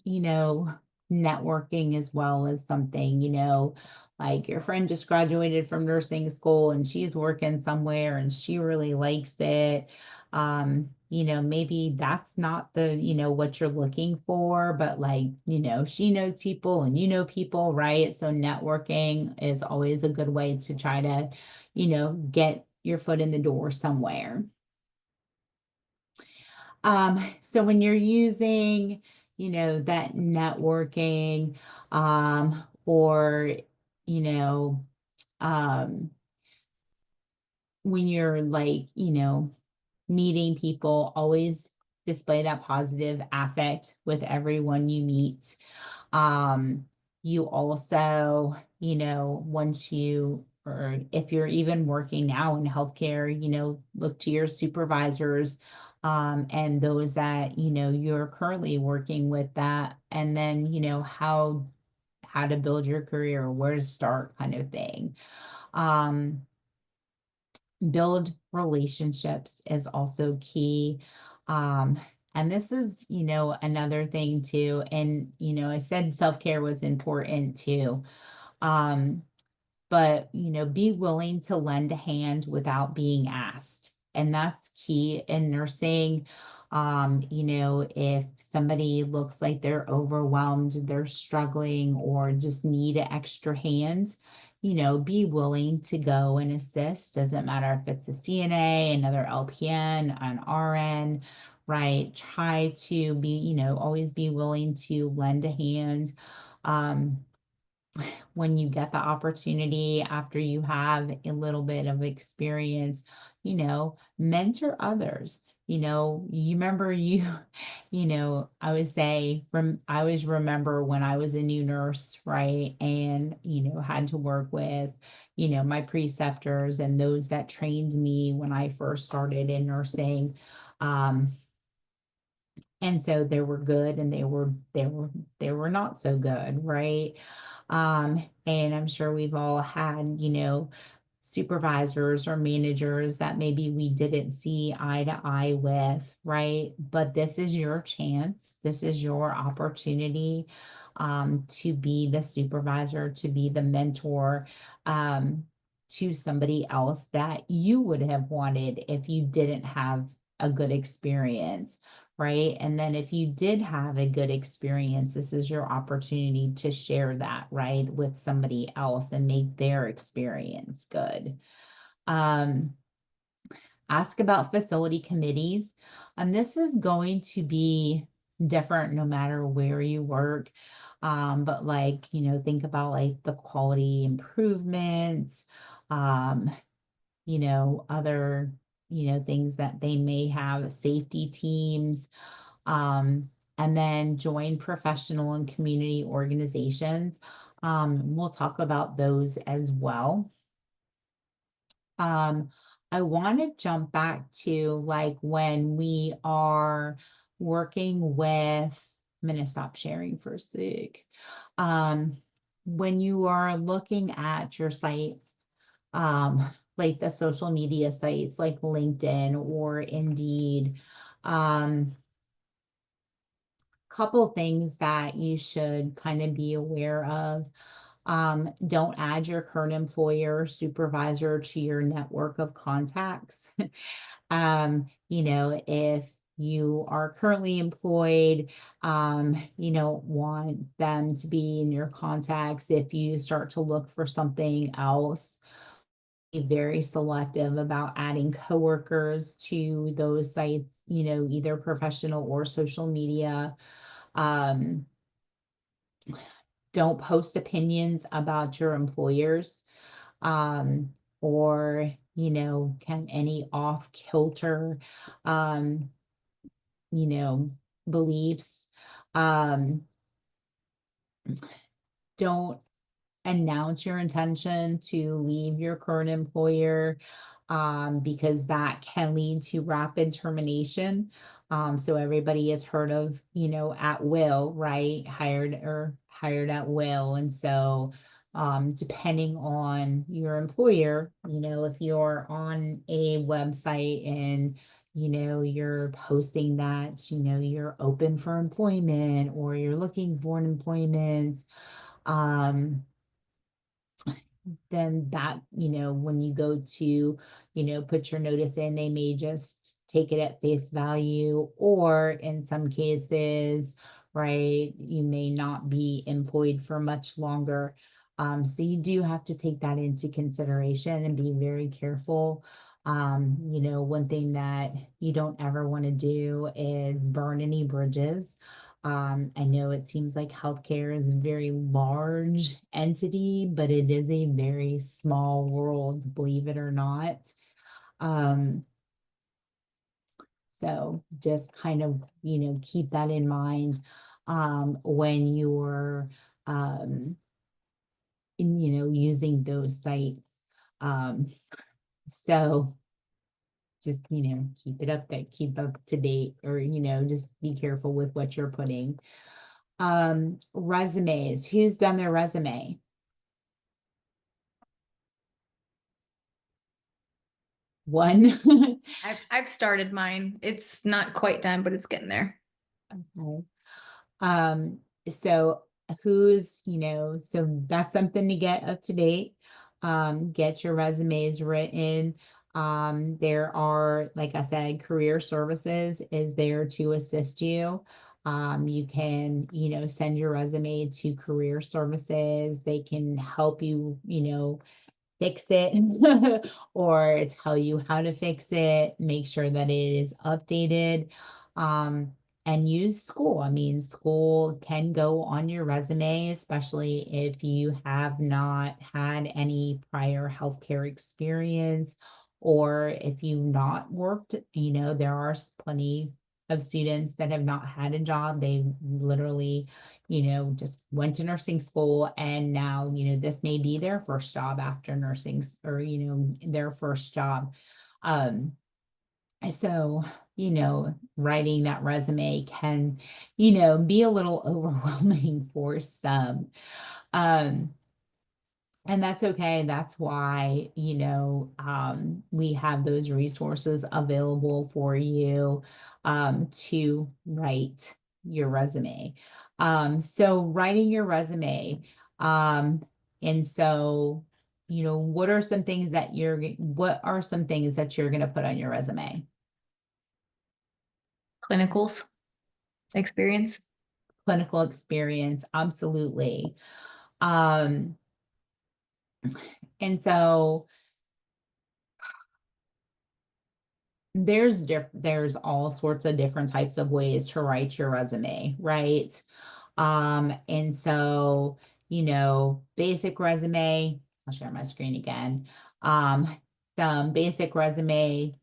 networking as well as something, like your friend just graduated from nursing school and she's working somewhere and she really likes it. Maybe that's not the, what you're looking for, but like, she knows people and people, right? So networking is always a good way to try to, get your foot in the door somewhere. So when you're using, that networking, or, you know, um, when you're like, meeting people, always display that positive affect with everyone you meet. You also, once you, or if you're even working now in healthcare, look to your supervisors, and those that, you're currently working with that, and then, how to build your career, where to start kind of thing. Build relationships is also key. And this is, another thing too. And, I said self-care was important too. But, be willing to lend a hand without being asked. and that's key in nursing. You know, if somebody looks like they're overwhelmed, they're struggling, or just need an extra hand, you know, be willing to go and assist. Doesn't matter if it's a CNA, another LPN, an RN, right? Try to be, you know, always be willing to lend a hand. Um, when you get the opportunity after you have a little bit of experience, you know, mentor others. You know, you remember you know, I would say, I always remember when I was a new nurse, right? And, you know, had to work with, you know, my preceptors and those that trained me when I first started in nursing. And so they were good and they were not so good, right? And I'm sure we've all had, you know, supervisors or managers that maybe we didn't see eye to eye with, right? But this is your chance. This is your opportunity to be the supervisor, to be the mentor to somebody else that you would have wanted if you didn't have a good experience, right? And then if you did have a good experience, this is your opportunity to share that, right, with somebody else and make their experience good. Ask about facility committees. And this is going to be different no matter where you work. But like, you know, think about like the quality improvements, you know, other, you know, things that they may have, safety teams, and then join professional and community organizations. We'll talk about those as well. I want to jump back to like when we are working with, I'm going to stop sharing for a sec. When you are looking at your sites, like the social media sites like LinkedIn or Indeed, couple things that you should kind of be aware of. Don't add your current employer or supervisor to your network of contacts. You know, if you are currently employed, you don't want them to be in your contacts. If you start to look for something else, be very selective about adding coworkers to those sites, you know, either professional or social media. Um, don't post opinions about your employers, um, or, you know, can any off kilter, um, you know, beliefs. Um, don't announce your intention to leave your current employer, because that can lead to rapid termination. So everybody has heard of, you know, at will, right? Hired at will. And so, depending on your employer, you know, if you're on a website and, you know, you're posting that, you know, you're open for employment or you're looking for an employment, um, then that, you know, when you go to, you know, put your notice in, they may just take it at face value, or in some cases, right, you may not be employed for much longer. So you do have to take that into consideration and be very careful. You know, one thing that you don't ever want to do is burn any bridges. I know it seems like healthcare is a very large entity, but it is a very small world, believe it or not. Um, so just kind of, you know, keep that in mind, when you're, you know, using those sites. Um, so just, you know, keep it up there, keep up to date, or, you know, just be careful with what you're putting. Resumes. Who's done their resume? One. I've started mine. It's not quite done, but it's getting there. Okay. So who's, you know, so that's something to get up to date. Get your resumes written. There are, like I said, career services is there to assist you. You can, send your resume to career services. They can help you, fix it or tell you how to fix it, make sure that it is updated. And use school. I mean, school can go on your resume, especially if you have not had any prior healthcare experience or if you've not worked, there are plenty of students that have not had a job. They literally, just went to nursing school and now, this may be their first job after nursing or, their first job. So, writing that resume can, be a little overwhelming for some. Um, and that's okay. That's why, we have those resources available for you to write your resume. So writing your resume, and so, what are some things that you're going to put on your resume? Clinicals, experience. Clinical experience, absolutely. And so there's all sorts of different types of ways to write your resume, right? And so, basic resume, I'll share my screen again. Some basic resume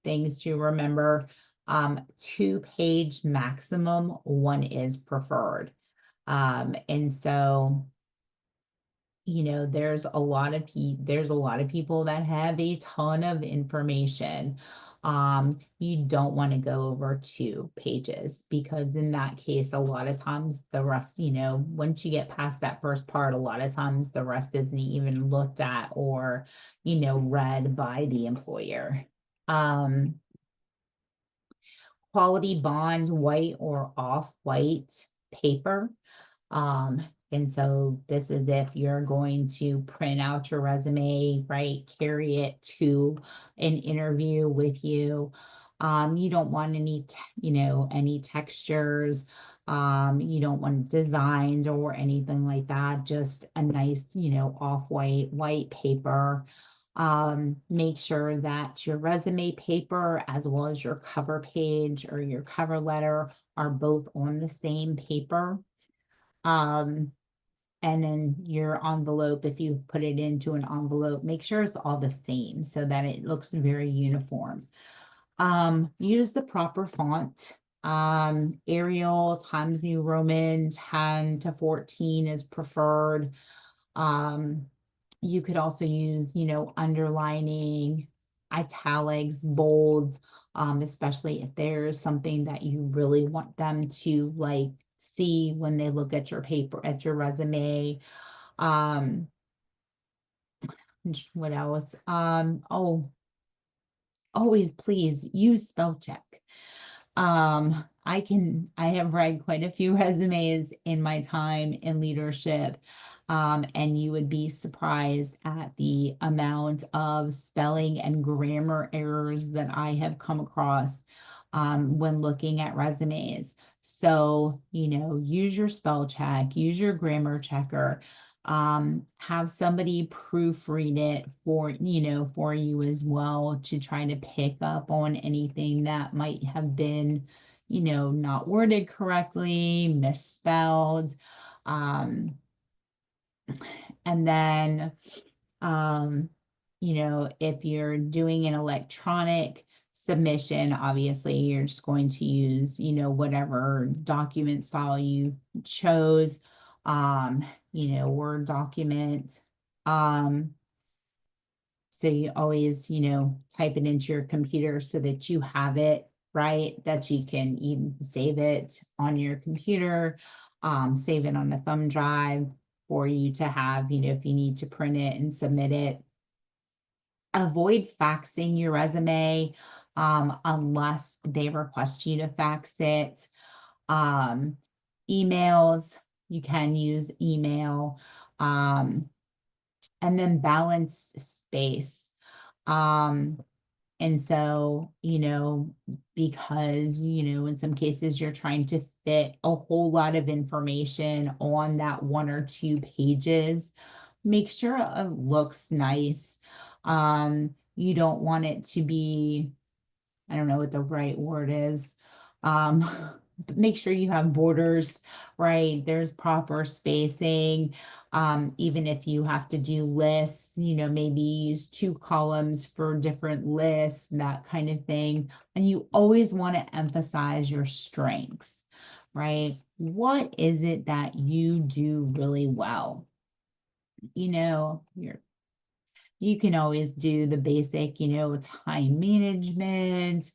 things to remember. 2-page maximum, one is preferred. And so, there's a lot of people that have a ton of information. You don't want to go over 2 pages because in that case, a lot of times the rest, once you get past that first part, a lot of times the rest isn't even looked at or, read by the employer. Quality bond, white or off-white paper. And so this is if you're going to print out your resume, right? Carry it to an interview with you. You don't want any, any textures. You don't want designs or anything like that. Just a nice, off-white, white paper. Make sure that your resume paper as well as your cover page or your cover letter are both on the same paper. And then your envelope, if you put it into an envelope, make sure it's all the same so that it looks very uniform. Use the proper font. Arial, Times New Roman, 10 to 14 is preferred. You could also use, underlining, italics, bolds, especially if there's something that you really want them to see when they look at your paper, at your resume. What else? Always please use spell check. I have read quite a few resumes in my time in leadership. And you would be surprised at the amount of spelling and grammar errors that I have come across when looking at resumes. So, use your spell check, use your grammar checker, have somebody proofread it for you as well to try to pick up on anything that might have been, not worded correctly, misspelled. And then, if you're doing an electronic submission, obviously you're just going to use, whatever document style you chose, Word document. So you always, type it into your computer so that you have it, right? That you can even save it on your computer, save it on a thumb drive for you to have, if you need to print it and submit it. Avoid faxing your resume unless they request you to fax it. Emails, you can use email. And then balance space. And so, because, in some cases you're trying to fit a whole lot of information on that 1 or 2 pages, make sure it looks nice. You don't want it to be, I don't know what the right word is. But make sure you have borders, right? There's proper spacing. Even if you have to do lists, maybe use 2 columns for different lists, that kind of thing. And you always want to emphasize your strengths, right? What is it that you do really well? You can always do the basic, time management,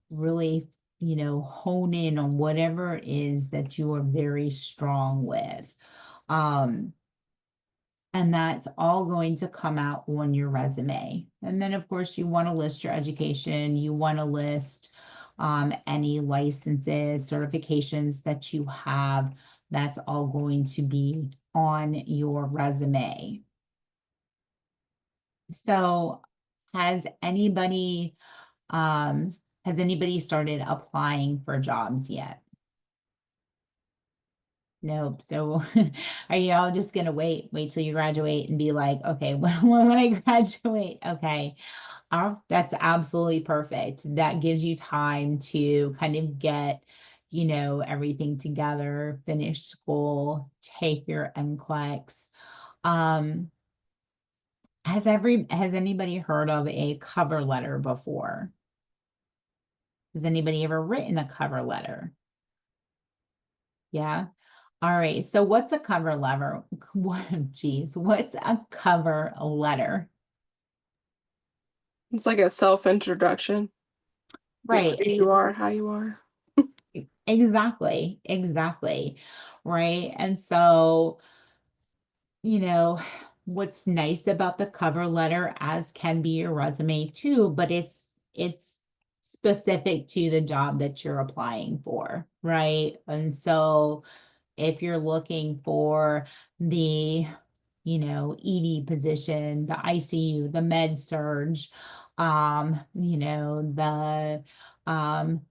really, hone in on whatever it is that you are very strong with. And that's all going to come out on your resume. And then, of course, you want to list your education. You want to list any licenses, certifications that you have. That's all going to be on your resume. So has anybody started applying for jobs yet? Nope. So are you all just gonna wait till you graduate and be like, okay, when I graduate, okay. That's absolutely perfect. That gives you time to kind of get, everything together, finish school, take your NCLEX. Has anybody heard of a cover letter before? Has anybody ever written a cover letter? Yeah. All right. So what's a cover letter? What's a cover letter? It's like a self-introduction. Right. Who you are, how you are. Exactly. Exactly. Right. And so, what's nice about the cover letter, as can be your resume too, but it's specific to the job that you're applying for, right? And so if you're looking for the, ED position, the ICU, the med surge, the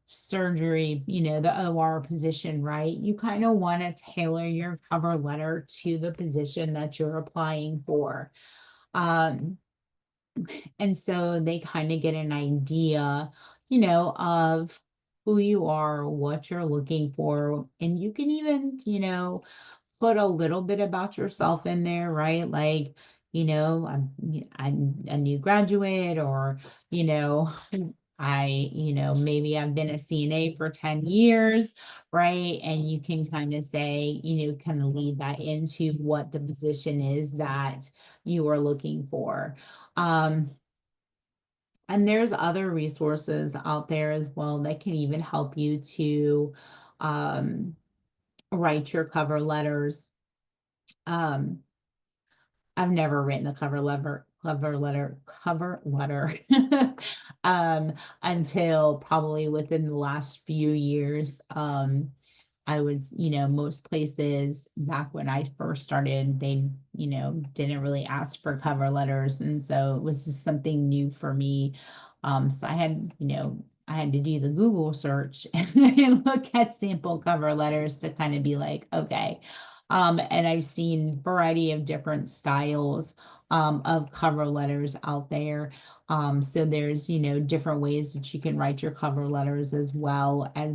surgery, the OR position, right? You kind of want to tailor your cover letter to the position that you're applying for. And so they kind of get an idea, of who you are, what you're looking for. And you can even, put a little bit about yourself in there, right? Like, I'm a new graduate, or, maybe I've been a CNA for 10 years, right? And you can kind of say, kind of lead that into what the position is that you are looking for. And there's other resources out there as well that can even help you to write your cover letters. I've never written a cover letter until probably within the last few years. I was, most places back when I first started, they, didn't really ask for cover letters. And so it was just something new for me. So I had to do the Google search and look at sample cover letters to kind of be like, okay. And I've seen variety of different styles of cover letters out there. So there's, different ways that you can write your cover letters as well as,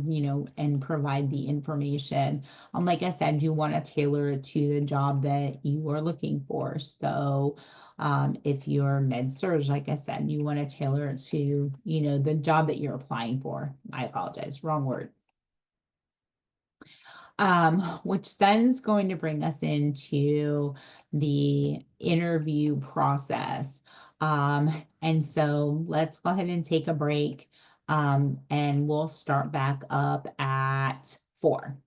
and provide the information. Like I said, you want to tailor it to the job that you are looking for. So if you're med surg, like I said, you want to tailor it to, the job that you're applying for. I apologize, wrong word. Which then is going to bring us into the interview process. And so let's go ahead and take a break, and we'll start back up at 4.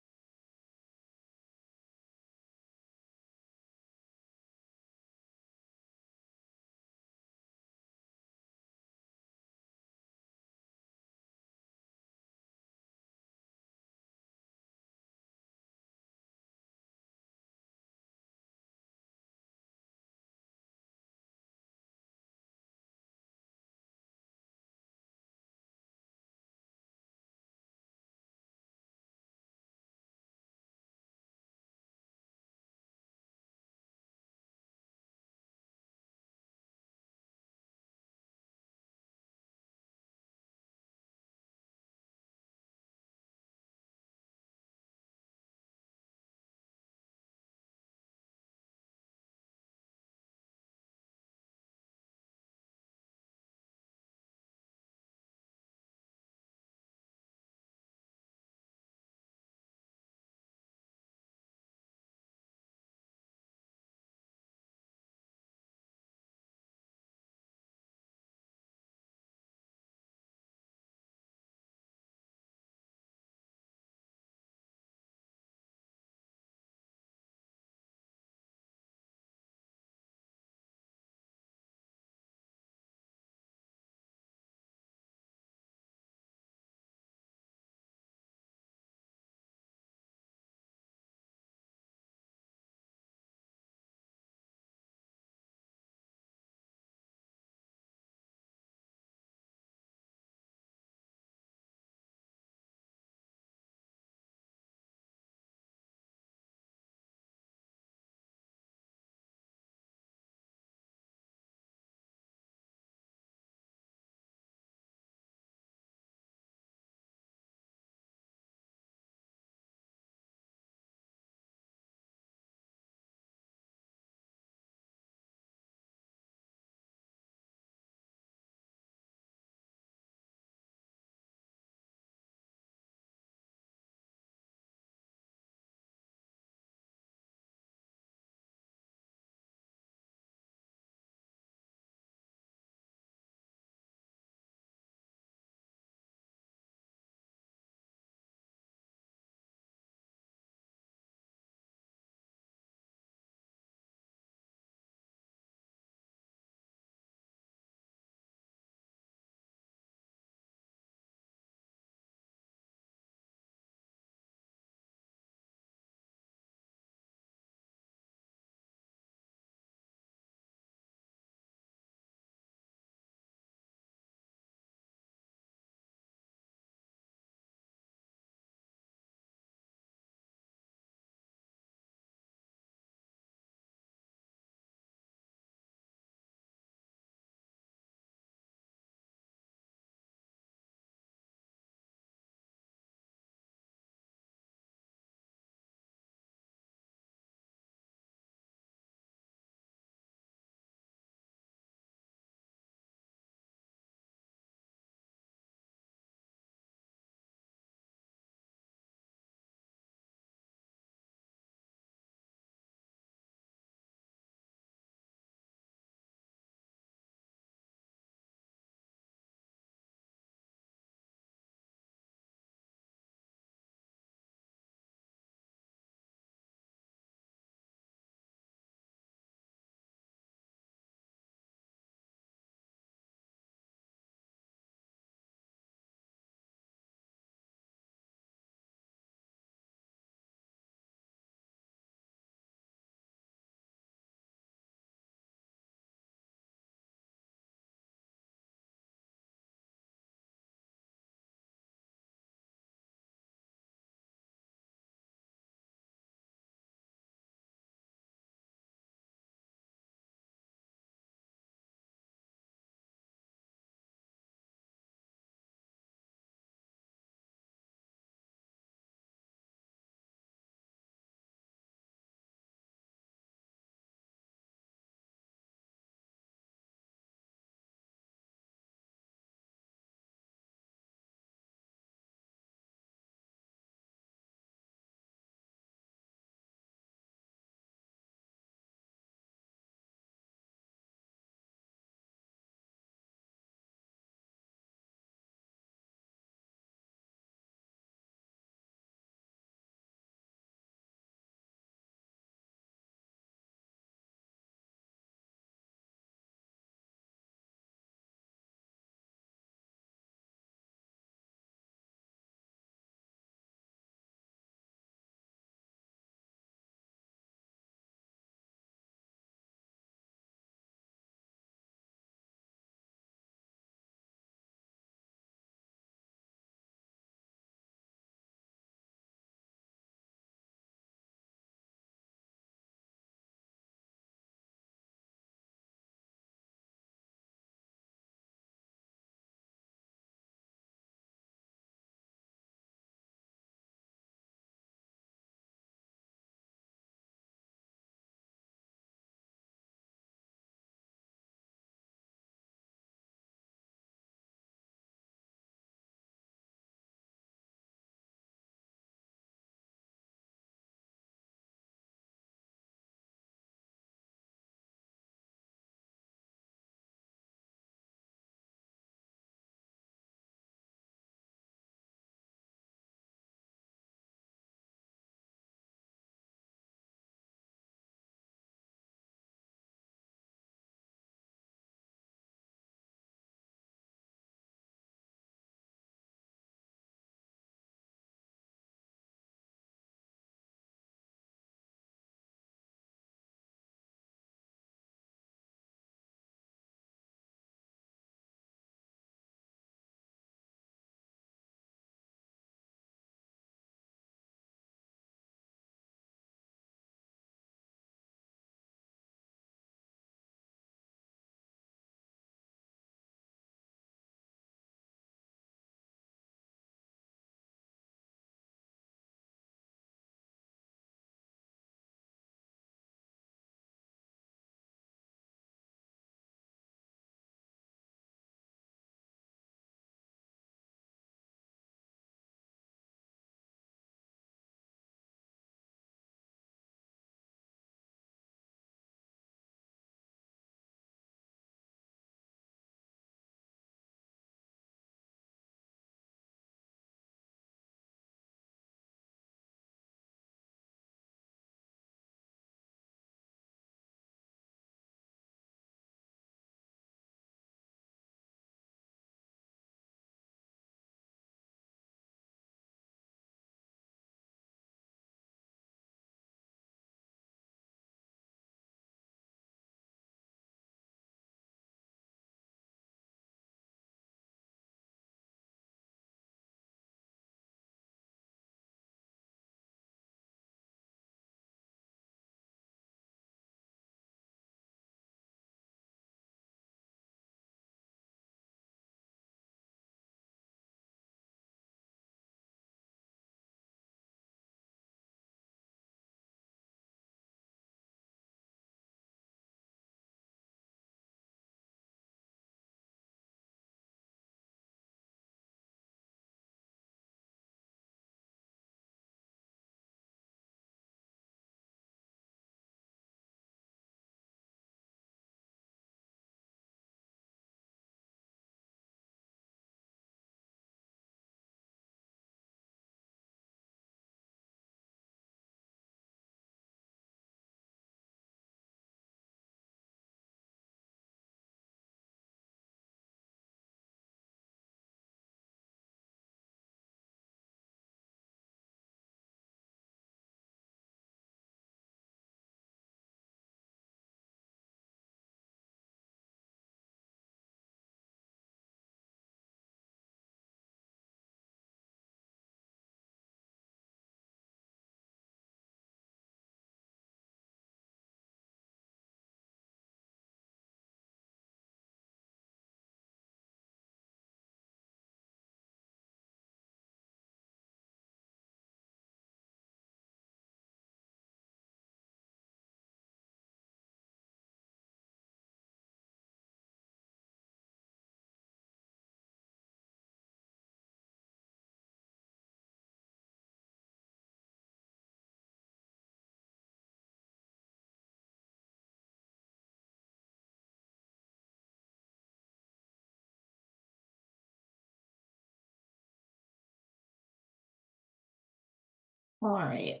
All right.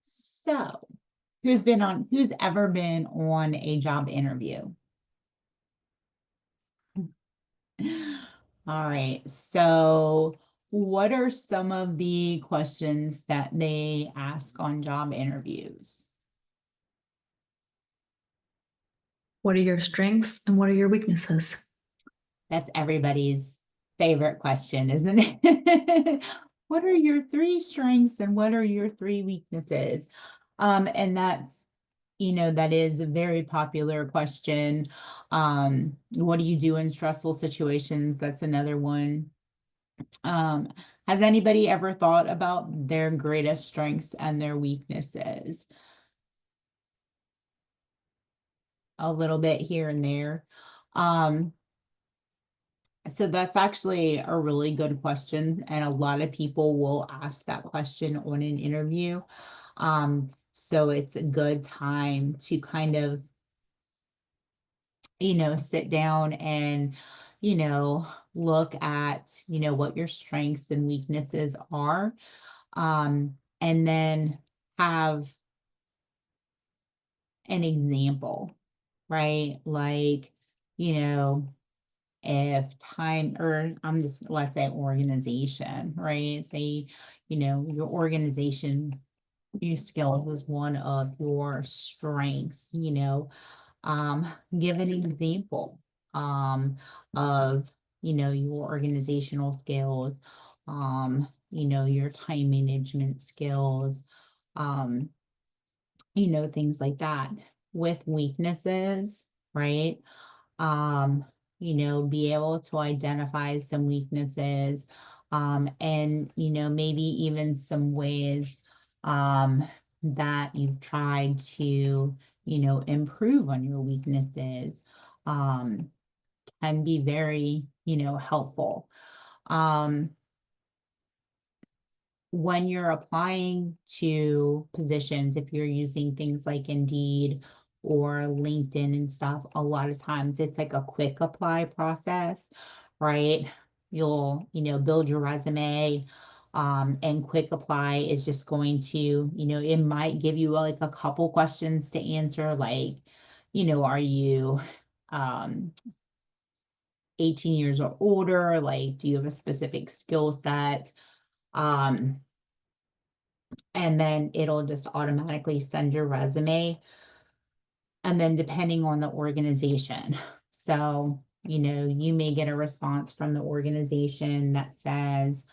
So, who's ever been on a job interview? All right. So, what are some of the questions that they ask on job interviews? What are your strengths and what are your weaknesses? That's everybody's favorite question, isn't it? What are your 3 strengths and what are your 3 weaknesses? And that's, that is a very popular question. What do you do in stressful situations? That's another one. Um, has anybody ever thought about their greatest strengths and their weaknesses? A little bit here and there. So that's actually a really good question, and a lot of people will ask that question on an interview. So it's a good time to kind of, sit down and, look at, what your strengths and weaknesses are. And then have an example, right? Like, if time, or let's say organization, right? Say, your organization, your skills is one of your strengths, um, give an example, of, your organizational skills, your time management skills, um, things like that. With weaknesses, right? um, be able to identify some weaknesses, and, maybe even some ways, that you've tried to, improve on your weaknesses, can be very, helpful. Um, when you're applying to positions, if you're using things like Indeed or LinkedIn and stuff, a lot of times it's like a quick apply process, right? You'll, build your resume, and quick apply is just going to, it might give you like a couple questions to answer, like, are you, um, 18 years or older? Like, do you have a specific skill set? Um, and then it'll just automatically send your resume. And then depending on the organization. So, you may get a response from the organization that says,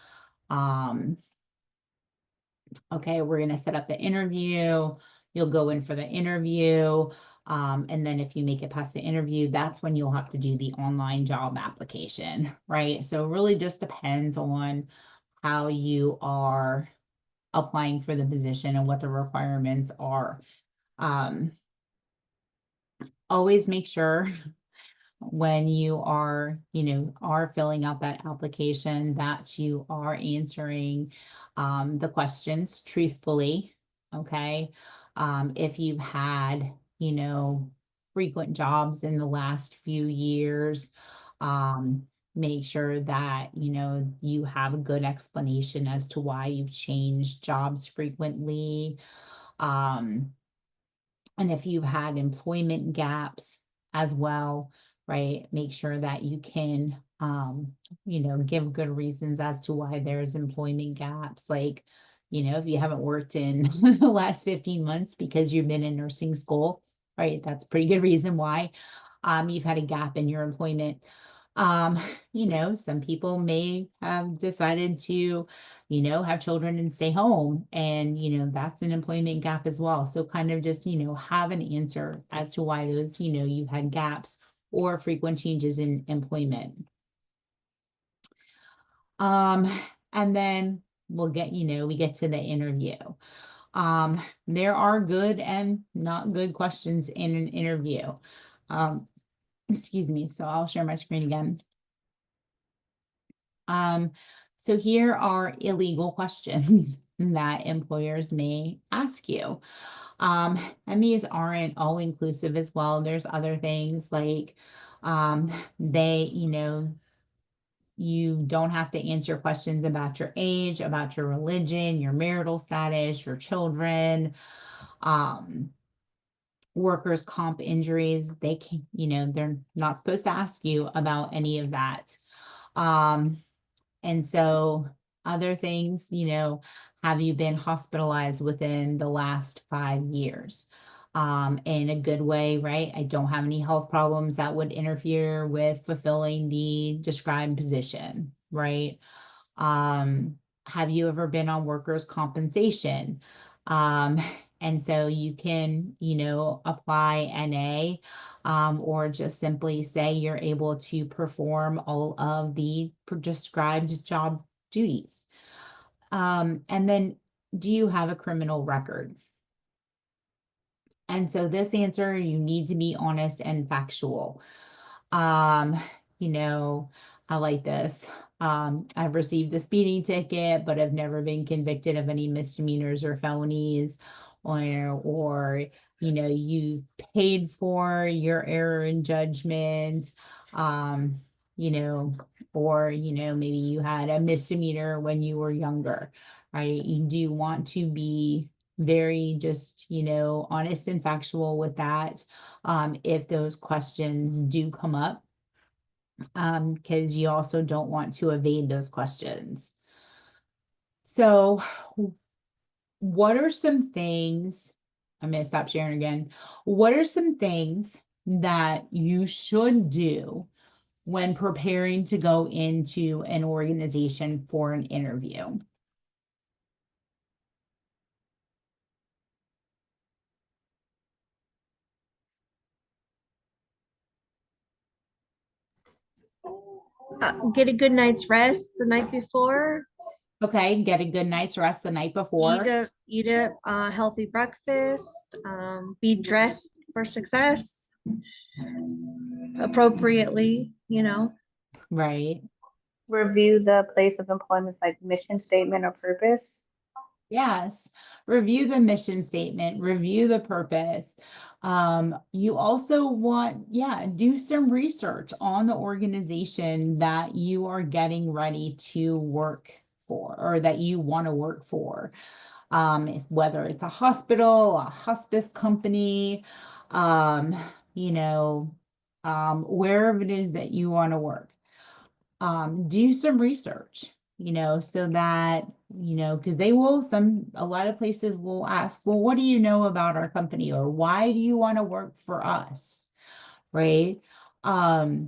okay, we're going to set up the interview. You'll go in for the interview. And then if you make it past the interview, that's when you'll have to do the online job application, right? So it really just depends on how you are applying for the position and what the requirements are. Um, always make sure when you are filling out that application that you are answering the questions truthfully. Okay. If you've had, frequent jobs in the last few years, make sure that, you have a good explanation as to why you've changed jobs frequently. Um, and if you've had employment gaps as well, right, make sure that you can, give good reasons as to why there's employment gaps. Like, if you haven't worked in the last 15 months because you've been in nursing school, right, that's a pretty good reason why you've had a gap in your employment. Um, some people may have decided to, have children and stay home, and, that's an employment gap as well. So kind of just, have an answer as to why those, you've had gaps or frequent changes in employment. And then we get to the interview. There are good and not good questions in an interview. Excuse me. So I'll share my screen again. So here are illegal questions that employers may ask you. And these aren't all inclusive as well. There's other things like, they, You don't have to answer questions about your age, about your religion, your marital status, your children, workers' comp injuries. They can, they're not supposed to ask you about any of that. And so other things, have you been hospitalized within the last 5 years? In a good way, right? I don't have any health problems that would interfere with fulfilling the described position, right? Have you ever been on workers' compensation? And so you can, apply NA, or just simply say you're able to perform all of the prescribed job duties. And then, do you have a criminal record? And so this answer, you need to be honest and factual. You know, I like this. I've received a speeding ticket, but I've never been convicted of any misdemeanors or felonies, or you paid for your error in judgment, you know, or maybe you had a misdemeanor when you were younger, right? You do want to be very just, honest and factual with that. If those questions do come up, because you also don't want to evade those questions. So what are some things, I'm going to stop sharing again. What are some things that you should do when preparing to go into an organization for an interview? Get a good night's rest the night before. Okay, get a good night's rest the night before. Eat a healthy breakfast. Be dressed for success appropriately. Right. Review the place of employment's like mission statement or purpose. Yes. Review the mission statement, review the purpose. You also want, do some research on the organization that you are getting ready to work for, or that you want to work for. Whether it's a hospital, a hospice company, wherever it is that you want to work. Do some research, so that, because a lot of places will ask, well, what do you know about our company? Or why do you want to work for us? Right? Why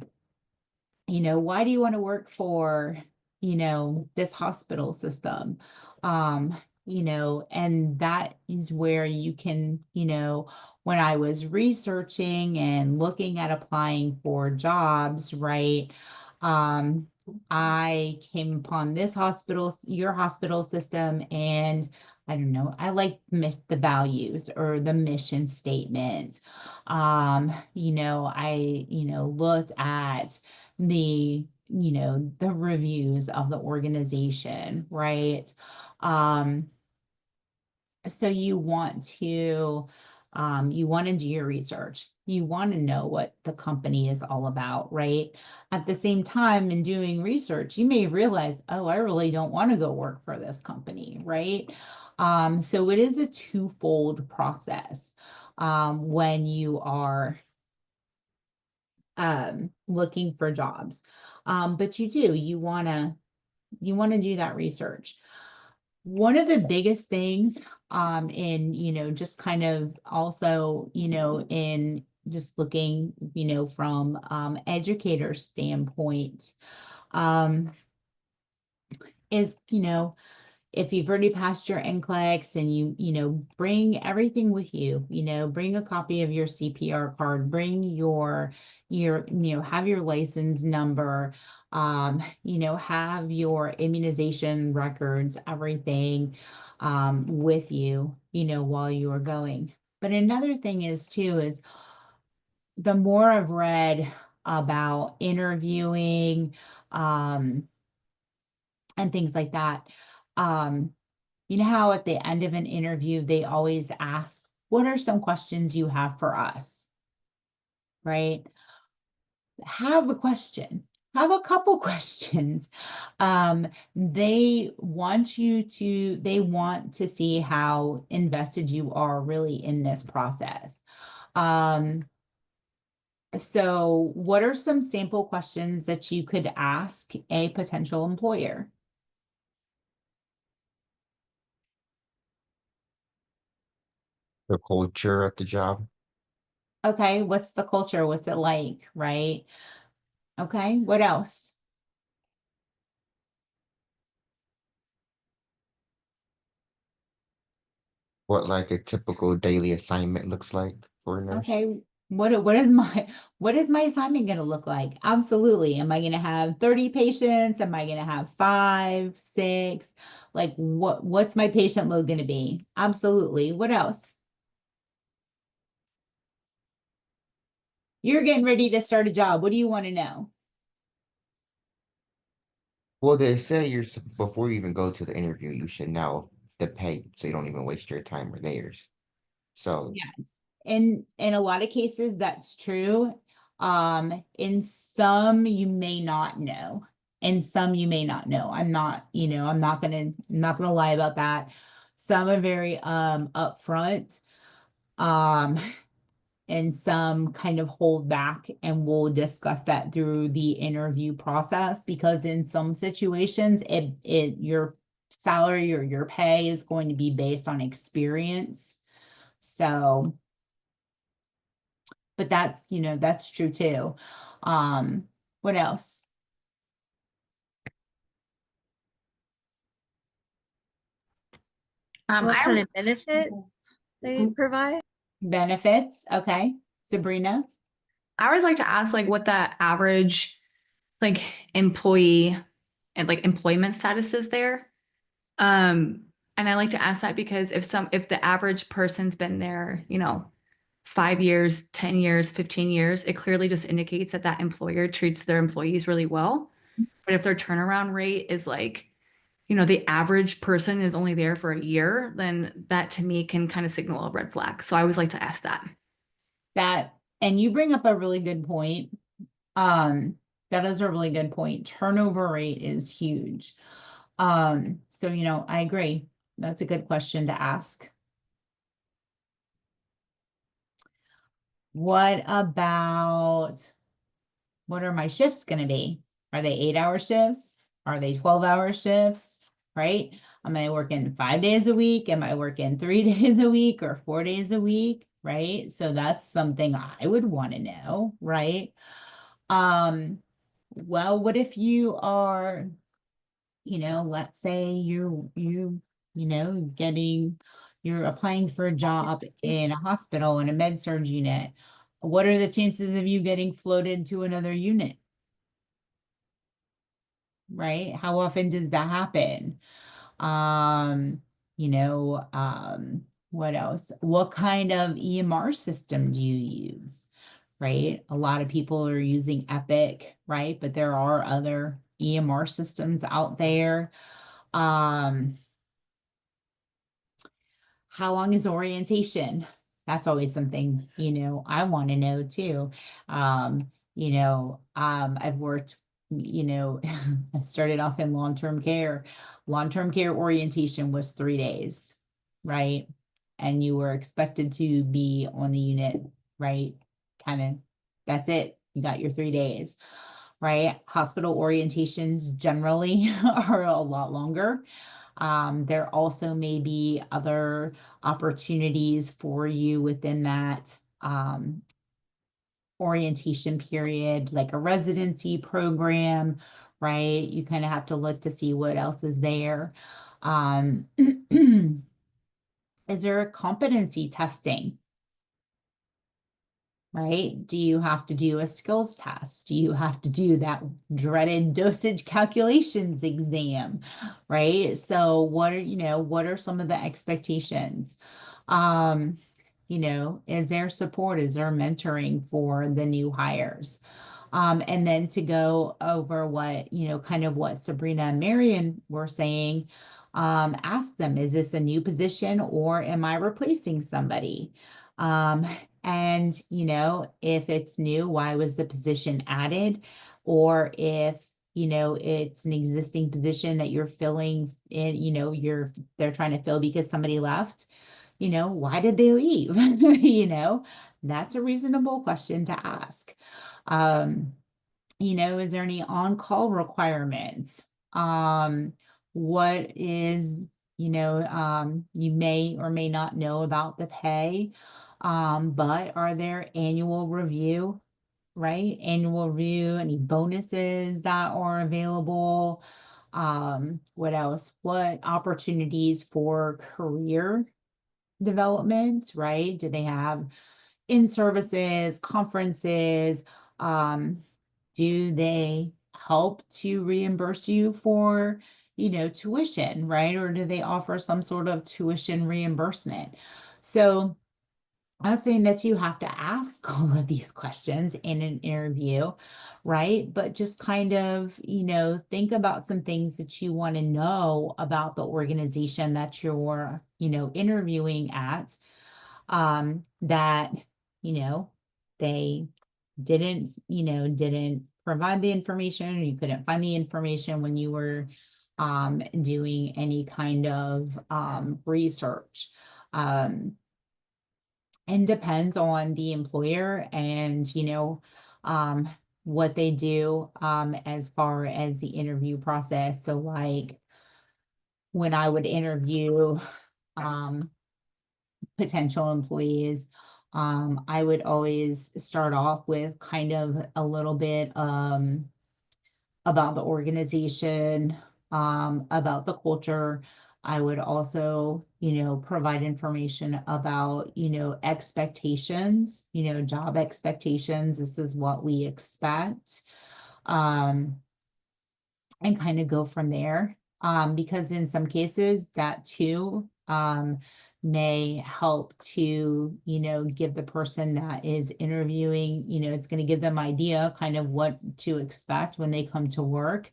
do you want to work for, this hospital system? And that is where you can, when I was researching and looking at applying for jobs, right? I came upon your hospital system, and I don't know, I like the values or the mission statement. I, looked at the reviews of the organization, right? So you want to do your research. You want to know what the company is all about, right? At the same time, in doing research, you may realize, oh, I really don't want to go work for this company, right? So it is a twofold process when you are looking for jobs. But you want to do that research. One of the biggest things in, just kind of also, in just looking, from educator standpoint, is, if you've already passed your NCLEX and you bring everything with you, bring a copy of your CPR card, bring your have your license number, have your immunization records, everything with you, while you are going. But another thing is the more I've read about interviewing, and things like that, you know how at the end of an interview, they always ask, what are some questions you have for us? Right? Have a question. have a couple questions. They want to see how invested you are really in this process. So what are some sample questions that you could ask a potential employer? The culture at the job. Okay, what's the culture? What's it like, right? Okay, what else? What like a typical daily assignment looks like for a nurse. Okay, what is my what is my assignment going to look like? Absolutely. Am I going to have 30 patients? Am I going to have 5, 6? Like what's my patient load going to be? Absolutely. What else? You're getting ready to start a job. What do you want to know? Well, they say before you even go to the interview, you should know the pay so you don't even waste your time or theirs. So Yes. In a lot of cases, that's true. In some you may not know. In some you may not know. I'm not gonna lie about that. Some are very upfront. Um, and some kind of hold back, and we'll discuss that through the interview process, because in some situations your salary or your pay is going to be based on experience. So, but that's true too. What else? What I kind of benefits they provide? Benefits. Okay. Sabrina. I always like to ask like what the average like employee and like employment status is there. And I like to ask that because if the average person's been there, 5 years, 10 years, 15 years, it clearly just indicates that that employer treats their employees really well. But if their turnaround rate is like, the average person is only there for a year, then that to me can kind of signal a red flag. So I always like to ask that. And you bring up a really good point. Um, that is a really good point. Turnover rate is huge. So I agree. That's a good question to ask. What are my shifts going to be? Are they 8-hour shifts? Are they 12-hour shifts? Right? Am I working 5 days a week? Am I working 3 days a week or 4 days a week? Right? So that's something I would want to know, right? Well, what if you are, let's say you're applying for a job in a hospital in a med surg unit. What are the chances of you getting floated to another unit? Right? How often does that happen? Um, what else? What kind of EMR system do you use? Right? A lot of people are using Epic, right? But there are other EMR systems out there. How long is orientation? That's always something, I want to know too. I've worked, I started off in long-term care. Long-term care orientation was 3 days, right? And you were expected to be on the unit, right? Kind of, that's it. You got your 3 days, right? Hospital orientations generally are a lot longer. There also may be other opportunities for you within that orientation period, like a residency program, right? You kind of have to look to see what else is there. Is there a competency testing? Right? Do you have to do a skills test? Do you have to do that dreaded dosage calculations exam? Right? So what are some of the expectations? Is there support? Is there mentoring for the new hires? And then to go over what, kind of what Sabrina and Marion were saying, ask them, is this a new position or am I replacing somebody? And if it's new, why was the position added? or if, you know, it's an existing position that you're filling in, you know, they're trying to fill because somebody left, you know, why did they leave? You know, that's a reasonable question to ask. You know, is there any on-call requirements? What is, you know, you may or may not know about the pay, but are there annual review, right? Annual review, any bonuses that are available? What else? What opportunities for career development, right? Do they have in-services, conferences? Do they help to reimburse you for, you know, tuition, right? Or do they offer some sort of tuition reimbursement? So I'm not saying that you have to ask all of these questions in an interview, right? But just kind of, you know, think about some things that you want to know about the organization that you're, you know, interviewing at, that, you know, they didn't provide the information, or you couldn't find the information when you were doing any kind of research. And depends on the employer and, you know, what they do as far as the interview process. So like when I would interview potential employees, I would always start off with kind of a little bit about the organization, about the culture. I would also, you know, provide information about, you know, expectations, you know, job expectations. This is what we expect. And kind of go from there. Because in some cases that too, may help to, you know, give the person that is interviewing, you know, it's going to give them idea kind of what to expect when they come to work.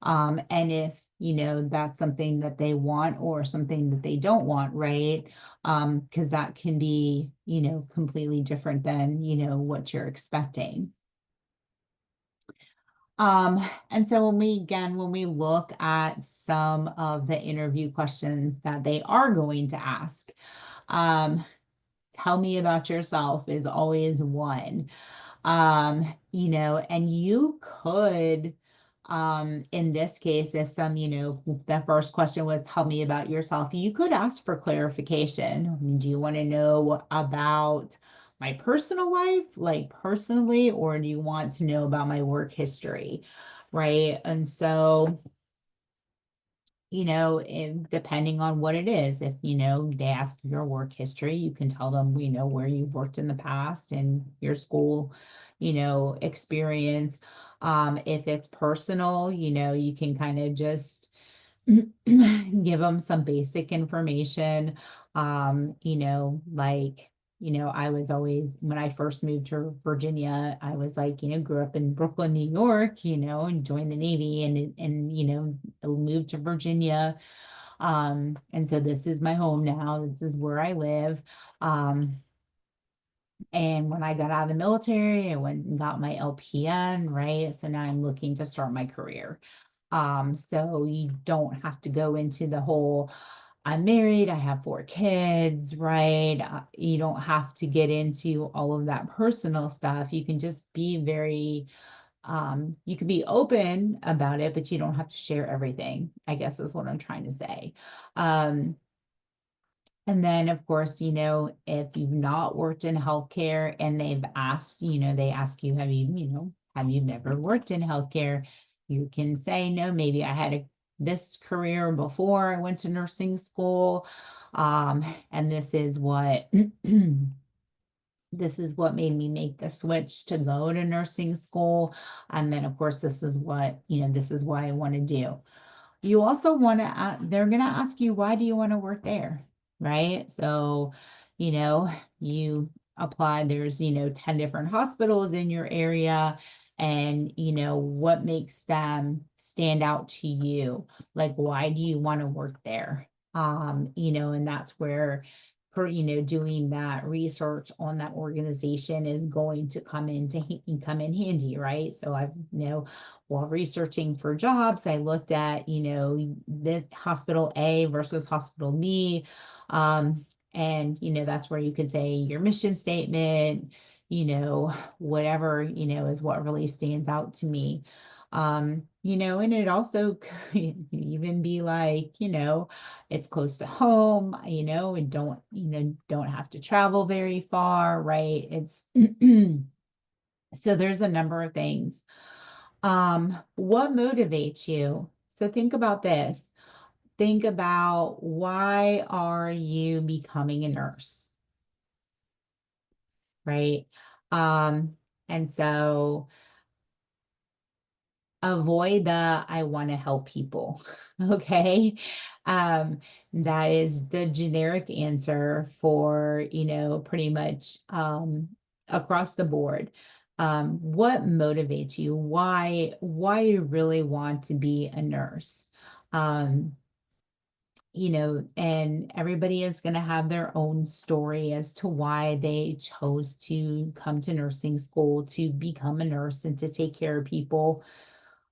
And if, you know, that's something that they want or something that they don't want, right? Because that can be, you know, completely different than, you know, what you're expecting. And so when we look at some of the interview questions that they are going to ask, tell me about yourself is always one. You know, and you could, in this case, if some, you know, the first question was, tell me about yourself, you could ask for clarification. I mean, do you want to know about my personal life, like personally, or do you want to know about my work history? Right. And so, you know, depending on what it is, if, you know, they ask your work history, you can tell them, you know, where you've worked in the past and your school, you know, experience. If it's personal, you know, you can kind of just give them some basic information. You know, like, you know, I was always, when I first moved to Virginia, I was like, you know, grew up in Brooklyn, New York, you know, and joined the Navy and, you know, moved to Virginia. And so this is my home now. This is where I live. And when I got out of the military, I went and got my LPN, right? So now I'm looking to start my career. So you don't have to go into the whole, I'm married, I have 4 kids, right? You don't have to get into all of that personal stuff. You can just be very, you can be open about it, but you don't have to share everything, I guess is what I'm trying to say. And then, of course, you know, if you've not worked in healthcare and they've asked, you know, they ask you, have you never worked in healthcare? You can say, no, maybe I had this career before I went to nursing school. And this is what, this is what made me make the switch to go to nursing school. And then, of course, this is what, you know, this is why I want to do. You also want to, they're going to ask you, why do you want to work there? Right? So, you know, you apply, there's, you know, 10 different hospitals in your area, and, you know, what makes them stand out to you? Like, why do you want to work there? You know, and that's where for, you know, doing that research on that organization is going to come in handy, right? So I've, you know, while researching for jobs, I looked at, you know, this hospital A versus hospital B. And, you know, that's where you could say your mission statement, you know, whatever, you know, is what really stands out to me. You know, and it also could even be like, you know, it's close to home, you know, and don't have to travel very far, right? It's so there's a number of things. What motivates you? So think about this. Think about, why are you becoming a nurse? Right? And so avoid the I want to help people. Okay. That is the generic answer for, you know, pretty much across the board. What motivates you? Why you really want to be a nurse? You know, and everybody is going to have their own story as to why they chose to come to nursing school, to become a nurse and to take care of people.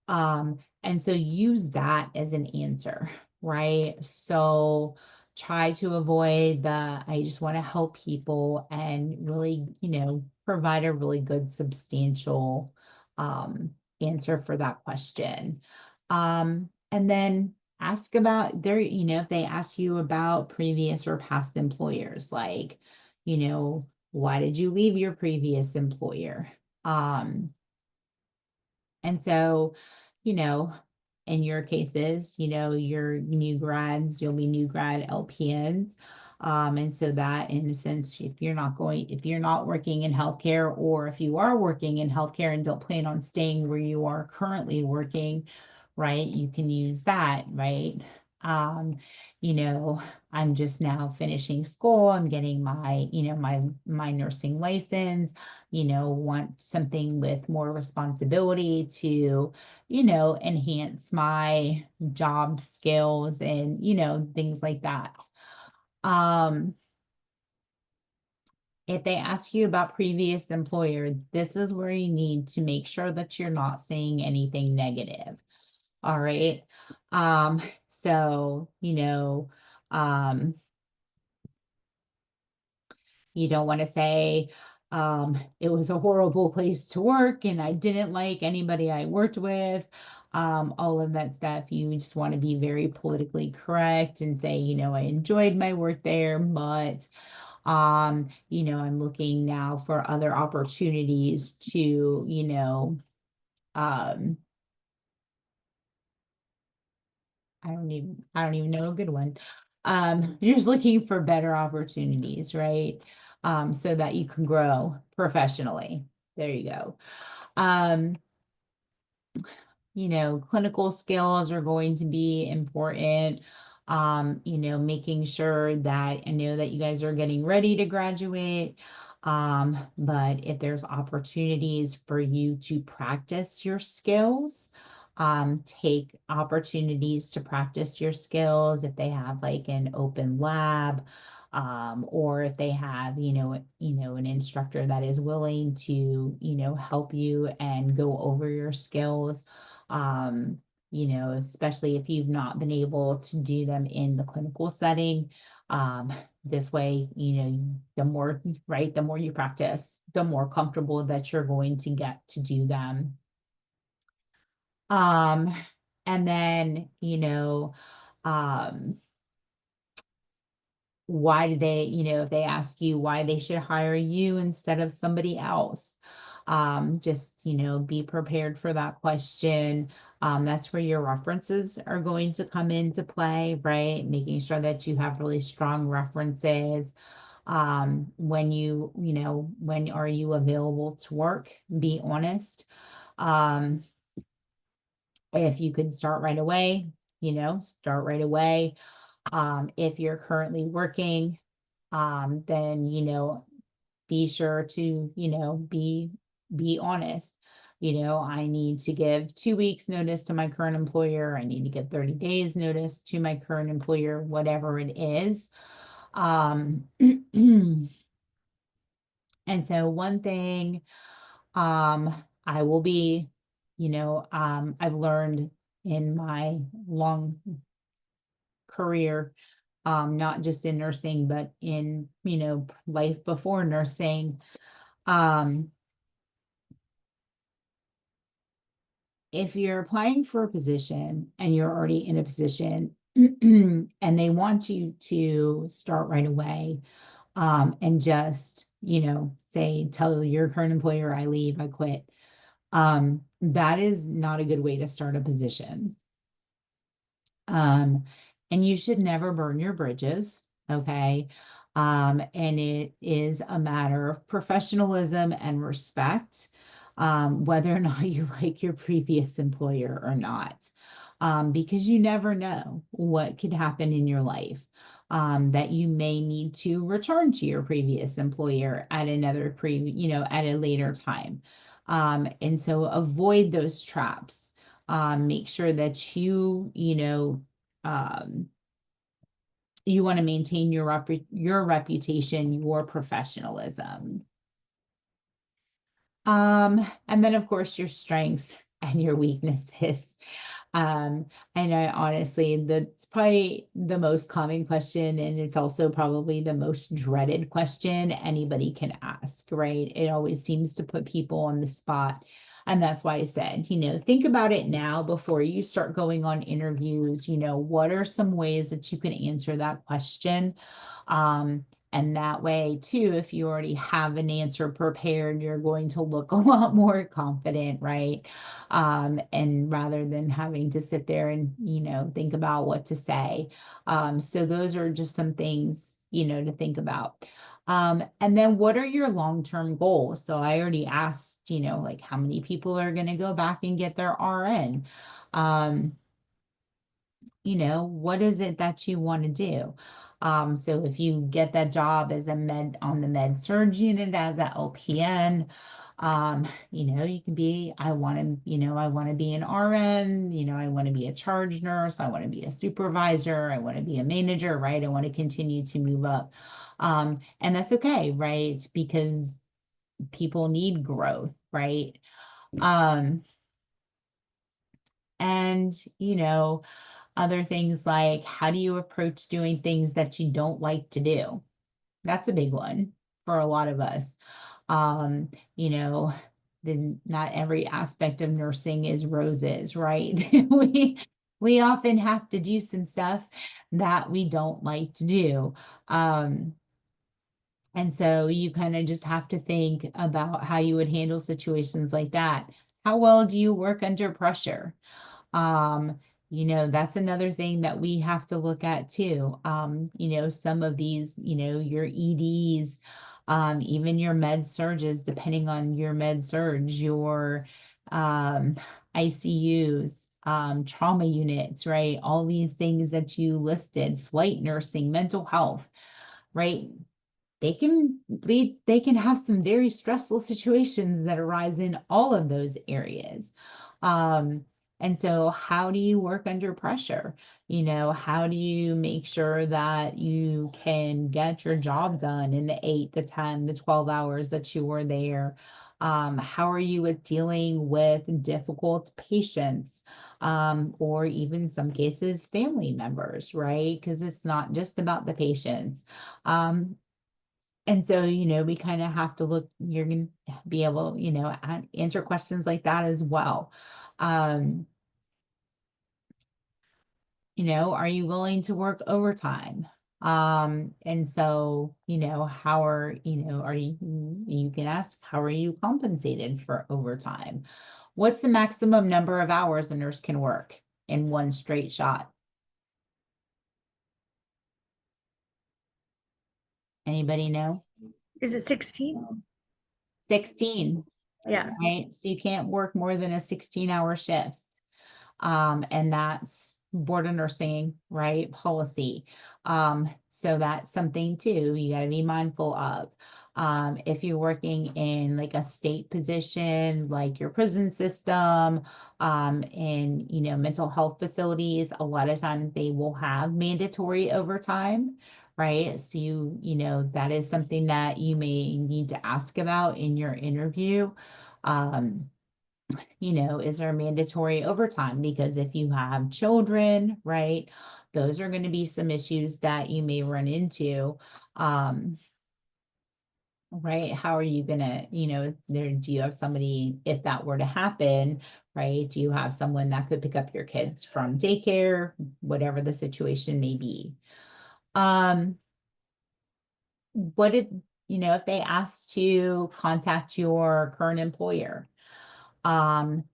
And so use that as an answer, right? So try to avoid the I just want to help people, and really, you know, provide a really good substantial answer for that question. And then ask about their, you know, if they ask you about previous or past employers, like, you know, why did you leave your previous employer? And so, you know, in your cases, you know, your new grads, you'll be new grad LPNs. And so that, in a sense, if you're not working in healthcare, or if you are working in healthcare and don't plan on staying where you are currently working, right, you can use that, right? Um, you know, I'm just now finishing school. I'm getting my, you know, my nursing license, you know, want something with more responsibility to, you know, enhance my job skills and, you know, things like that. If they ask you about previous employer, this is where you need to make sure that you're not saying anything negative. All right. So, you know, you don't want to say, it was a horrible place to work and I didn't like anybody I worked with. All of that stuff. You just want to be very politically correct and say, you know, I enjoyed my work there, but, you know, I'm looking now for other opportunities to, you know, I don't even know a good one. You're just looking for better opportunities, right? So that you can grow professionally. There you go. You know, clinical skills are going to be important. You know, making sure that, I know that you guys are getting ready to graduate. But if there's opportunities for you to practice your skills, take opportunities to practice your skills if they have like an open lab, or if they have, you know, an instructor that is willing to, you know, help you and go over your skills. You know, especially if you've not been able to do them in the clinical setting. This way, you know, the more, right, the more you practice, the more comfortable that you're going to get to do them. And then, you know, why do they, you know, if they ask you why they should hire you instead of somebody else, just, you know, be prepared for that question. That's where your references are going to come into play, right? Making sure that you have really strong references. When you know, when are you available to work? Be honest. If you could start right away, you know, start right away. If you're currently working, then, you know, be sure to, you know, be honest. You know, I need to give 2 weeks notice to my current employer. I need to give 30 days notice to my current employer, whatever it is. And so one thing, I will be, I've learned in my long career, not just in nursing, but in, life before nursing. If you're applying for a position and you're already in a position and they want you to start right away, and just, tell your current employer, I leave, I quit. That is not a good way to start a position. And you should never burn your bridges, okay? And it is a matter of professionalism and respect, whether or not you like your previous employer or not. Because you never know what could happen in your life, that you may need to return to your previous employer at another at a later time. And so avoid those traps. Make sure that you want to maintain your reputation, your professionalism. And then of course your strengths and your weaknesses. And I honestly, that's probably the most common question, and it's also probably the most dreaded question anybody can ask, right? It always seems to put people on the spot. And that's why I said, think about it now before you start going on interviews. What are some ways that you can answer that question? And that way too, if you already have an answer prepared, you're going to look a lot more confident, right? And rather than having to sit there and, think about what to say. So those are just some things, to think about. And then what are your long-term goals? So I already asked, like how many people are going to go back and get their RN? What is it that you want to do? So if you get that job as on the med surg unit as a LPN, you can be, I want to be an RN, I want to be a charge nurse, I want to be a supervisor, I want to be a manager, right? I want to continue to move up. And that's okay, right? Because people need growth, right? And, other things like, how do you approach doing things that you don't like to do? That's a big one for a lot of us. You know, not every aspect of nursing is roses, right? We often have to do some stuff that we don't like to do. And so you kind of just have to think about how you would handle situations like that. How well do you work under pressure? That's another thing that we have to look at too. Some of these, your EDs, even your med surges, depending on your med surge, your ICUs, trauma units, right? All these things that you listed, flight nursing, mental health, right? They can have some very stressful situations that arise in all of those areas. And so how do you work under pressure? How do you make sure that you can get your job done in the 8, the 10, the 12 hours that you were there? How are you with dealing with difficult patients, or even some cases, family members, right? Because it's not just about the patients. And so, we kind of have to look, you're going to be able, answer questions like that as well. Are you willing to work overtime? And so, how are you can ask, how are you compensated for overtime? What's the maximum number of hours a nurse can work in one straight shot? Anybody know? Is it 16? 16. Yeah. Right? So you can't work more than a 16-hour shift. And that's, board of nursing, right, policy. So that's something too, you gotta be mindful of. If you're working in like a state position, like your prison system, in, you know, mental health facilities, a lot of times they will have mandatory overtime, right? So you know, that is something that you may need to ask about in your interview. You know, is there mandatory overtime? Because if you have children, right, those are going to be some issues that you may run into. Right, how are you gonna, you know, do you have somebody, if that were to happen, right? Do you have someone that could pick up your kids from daycare, whatever the situation may be? What if, you know, if they ask to contact your current employer?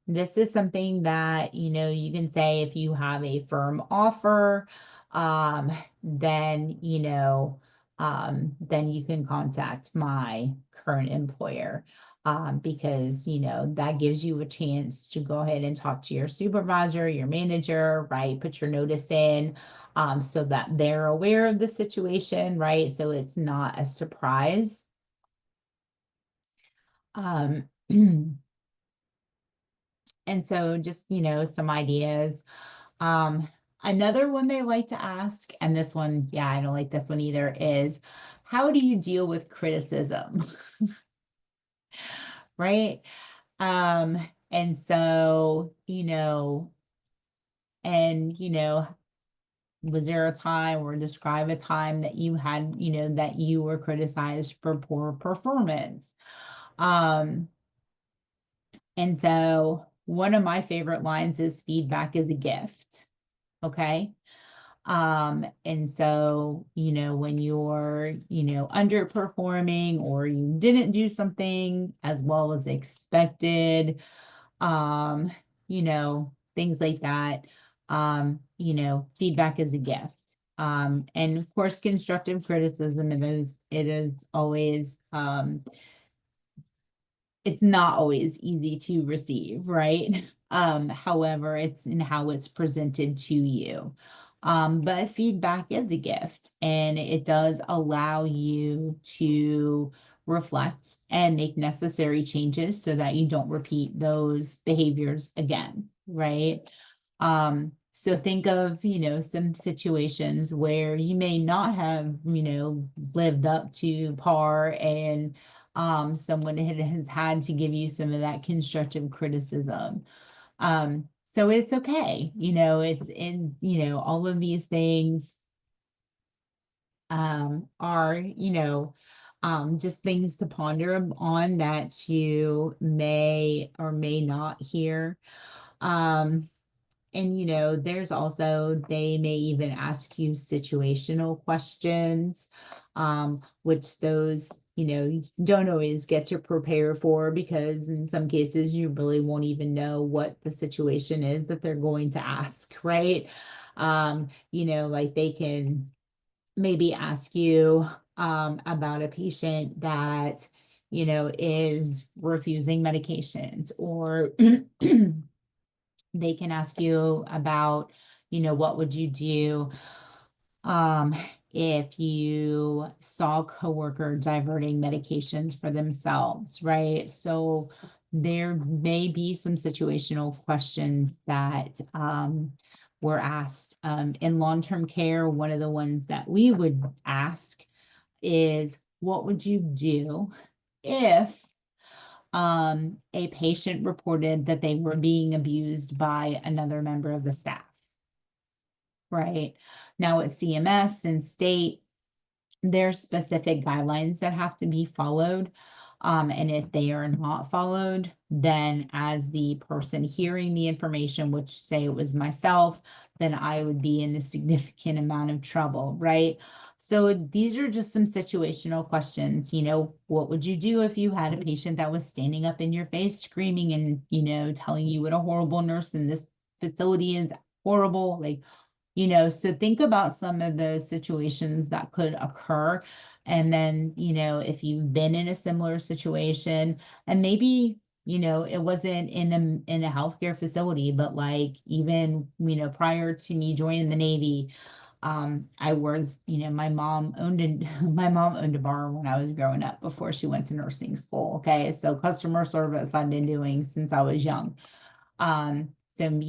This is something that, you know, you can say if you have a firm offer, then, you know, then you can contact my current employer. Because, you know, that gives you a chance to go ahead and talk to your supervisor, your manager, right? Put your notice in, so that they're aware of the situation, right? So it's not a surprise. Um, And so just, you know, some ideas. Um, Another one they like to ask, and this one, yeah, I don't like this one either, is how do you deal with criticism? Right? And so, you know, was there a time or describe a time that you had, you know, that you were criticized for poor performance? Um, And so one of my favorite lines is feedback is a gift. Okay. And so, you know, when you're, you know, underperforming or you didn't do something as well as expected, um, you know, things like that, you know, feedback is a gift. And of course, constructive criticism, it is always, it's not always easy to receive, right? However, it's in how it's presented to you. But feedback is a gift and it does allow you to reflect and make necessary changes so that you don't repeat those behaviors again, right? So think of, you know, some situations where you may not have, you know, lived up to par and someone has had to give you some of that constructive criticism. So it's okay, you know, it's in, you know, all of these things are, you know, just things to ponder on that you may or may not hear. And you know, there's also, they may even ask you situational questions, which those, you know, you don't always get to prepare for because in some cases you really won't even know what the situation is that they're going to ask, right? You know, like they can maybe ask you about a patient that, you know, is refusing medications or they can ask you about, you know, what would you do um, if you saw a coworker diverting medications for themselves, right? So there may be some situational questions that were asked. In long-term care, one of the ones that we would ask is, what would you do if a patient reported that they were being abused by another member of the staff? Right. Now at CMS and state, there's specific guidelines that have to be followed. And if they are not followed, then as the person hearing the information, which say it was myself, then I would be in a significant amount of trouble, right? So these are just some situational questions. You know, what would you do if you had a patient that was standing up in your face, screaming and, you know, telling you what a horrible nurse in this facility is horrible? Like, you know, so think about some of the situations that could occur. And then, you know, if you've been in a similar situation and maybe it wasn't in a healthcare facility, but like even, prior to me joining the Navy, I was, my mom owned my mom owned a bar when I was growing up before she went to nursing school. Okay. So customer service I've been doing since I was young. So,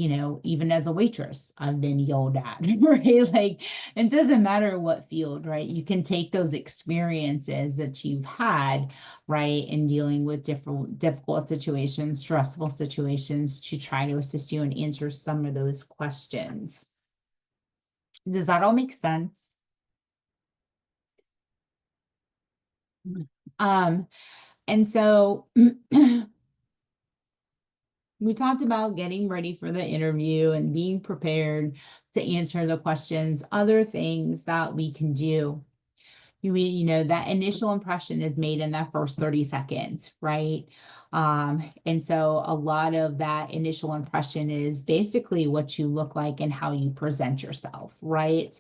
even as a waitress, I've been yelled at, right? Like, it doesn't matter what field, right? You can take those experiences that you've had, right, in dealing with difficult situations, stressful situations to try to assist you and answer some of those questions. Does that all make sense? And so we talked about getting ready for the interview and being prepared to answer the questions. Other things that we can do. That initial impression is made in that first 30 seconds, right? And so a lot of that initial impression is basically what you look like and how you present yourself, right?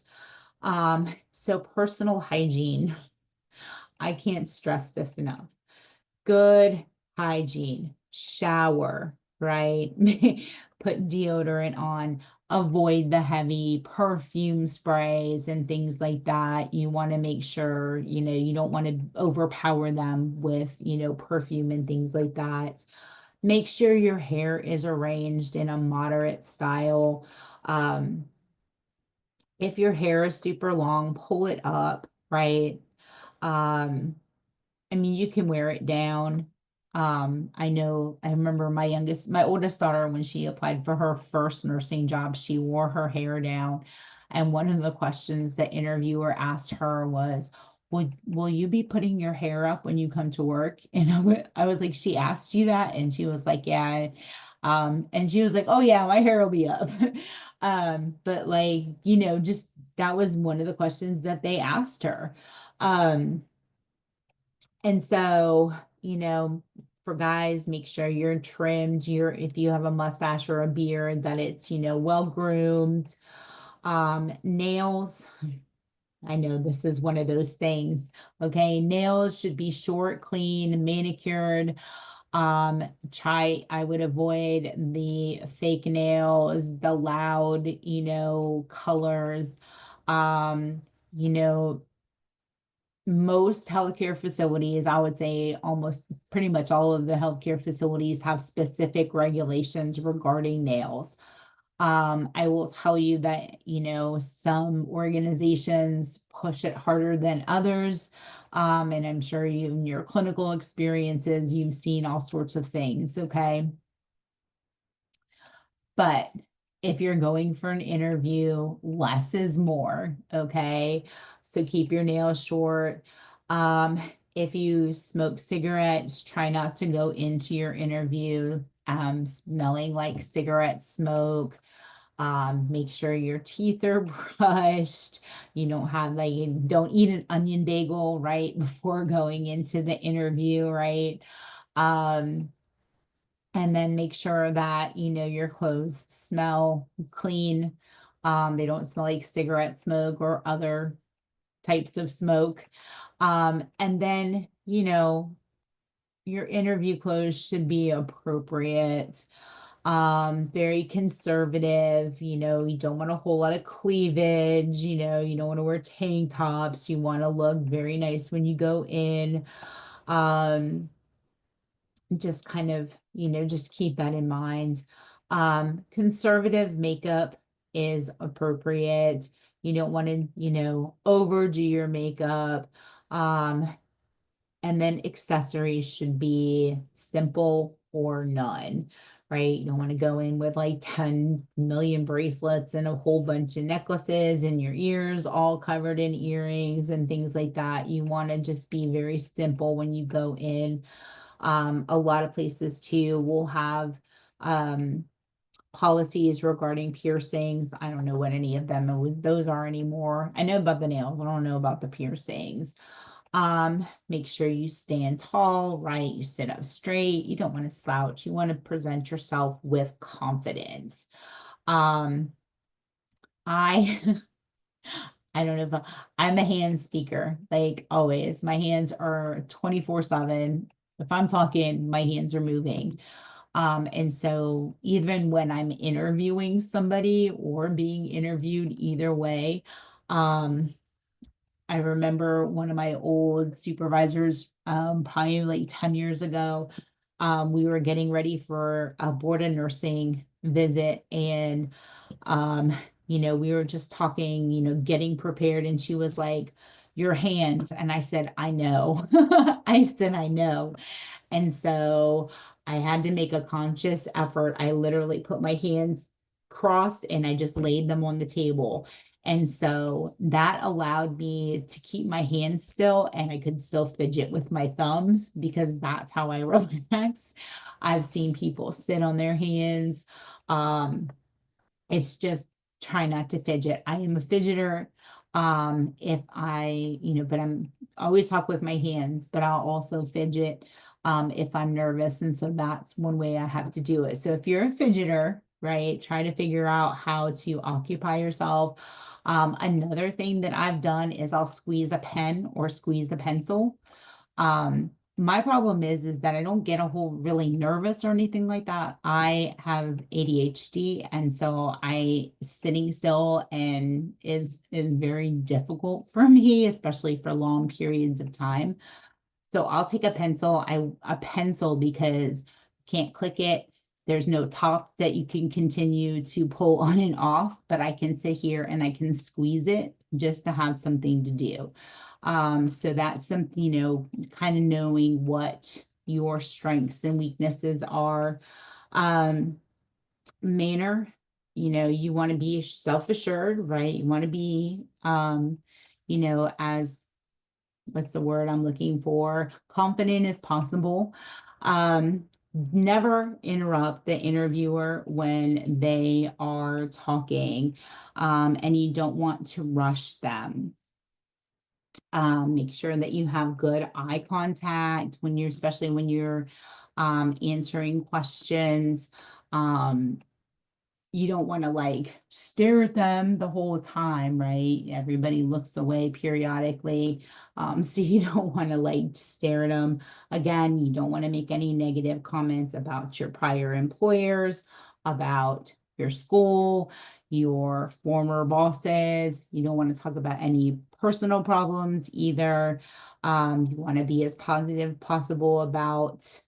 So personal hygiene, I can't stress this enough. Good hygiene, shower, right? Put deodorant on, avoid the heavy perfume sprays and things like that. You want to make sure, you don't want to overpower them with, perfume and things like that. Make sure your hair is arranged in a moderate style. If your hair is super long, pull it up, right? I mean, you can wear it down. I remember my oldest daughter, when she applied for her first nursing job, she wore her hair down. And one of the questions the interviewer asked her was, will you be putting your hair up when you come to work? And I was like, she asked you that? And she was like, yeah. And she was like, oh yeah, my hair will be up. But like, just that was one of the questions that they asked her. And so, for guys, make sure you're trimmed. If you have a mustache or a beard, that it's, well groomed. Nails. I know this is one of those things. Okay. Nails should be short, clean, manicured. I would avoid the fake nails, the loud, colors. You know, most healthcare facilities, I would say almost pretty much all of the healthcare facilities have specific regulations regarding nails. I will tell you that, some organizations push it harder than others. And I'm sure you, in your clinical experiences, you've seen all sorts of things. Okay. But if you're going for an interview, less is more, okay? So keep your nails short. If you smoke cigarettes, try not to go into your interview smelling like cigarette smoke. Make sure your teeth are brushed. You don't eat an onion bagel right before going into the interview, right? And then make sure that, your clothes smell clean. They don't smell like cigarette smoke or other types of smoke. And then, your interview clothes should be appropriate, very conservative. You don't want a whole lot of cleavage, you don't want to wear tank tops. You want to look very nice when you go in. Just kind of, just keep that in mind. Conservative makeup is appropriate. You don't want to, overdo your makeup. And then accessories should be simple or none, right? You don't want to go in with like 10 million bracelets and a whole bunch of necklaces and your ears all covered in earrings and things like that. You want to just be very simple when you go in. A lot of places too will have policies regarding piercings. I don't know what any of those are anymore. I know about the nails. I don't know about the piercings. Make sure you stand tall, right? You sit up straight. You don't want to slouch. You want to present yourself with confidence. I I don't know if I'm a hand speaker, like always. My hands are 24/7. if I'm talking, my hands are moving. And so even when I'm interviewing somebody or being interviewed, either way, I remember one of my old supervisors, probably like 10 years ago, we were getting ready for a board of nursing visit, and we were just talking, getting prepared, and she was like, "Your hands." And I said, "I know." I said, "I know." And so I had to make a conscious effort. I literally put my hands crossed and I just laid them on the table. And so that allowed me to keep my hands still, and I could still fidget with my thumbs because that's how I relax. I've seen people sit on their hands. It's just try not to fidget. I am a fidgeter. If I, but I'm always talk with my hands, but I'll also fidget if I'm nervous. And so that's one way I have to do it. So if you're a fidgeter, right, try to figure out how to occupy yourself. Another thing that I've done is I'll squeeze a pen or squeeze a pencil. My problem is that I don't get a whole really nervous or anything like that. I have ADHD, and so I sitting still and is very difficult for me, especially for long periods of time. So I'll take a pencil, a pencil because you can't click it. There's no top that you can continue to pull on and off, but I can sit here and I can squeeze it just to have something to do. So that's something, kind of knowing what your strengths and weaknesses are. Manner, you want to be self-assured, right? You want to be, as what's the word I'm looking for? Confident as possible. Never interrupt the interviewer when they are talking, and you don't want to rush them. Make sure that you have good eye contact especially when you're answering questions. You don't want to like stare at them the whole time, right? Everybody looks away periodically. So you don't want to like stare at them. Again, you don't want to make any negative comments about your prior employers, about your school, your former bosses. You don't want to talk about any personal problems either. You want to be as positive possible about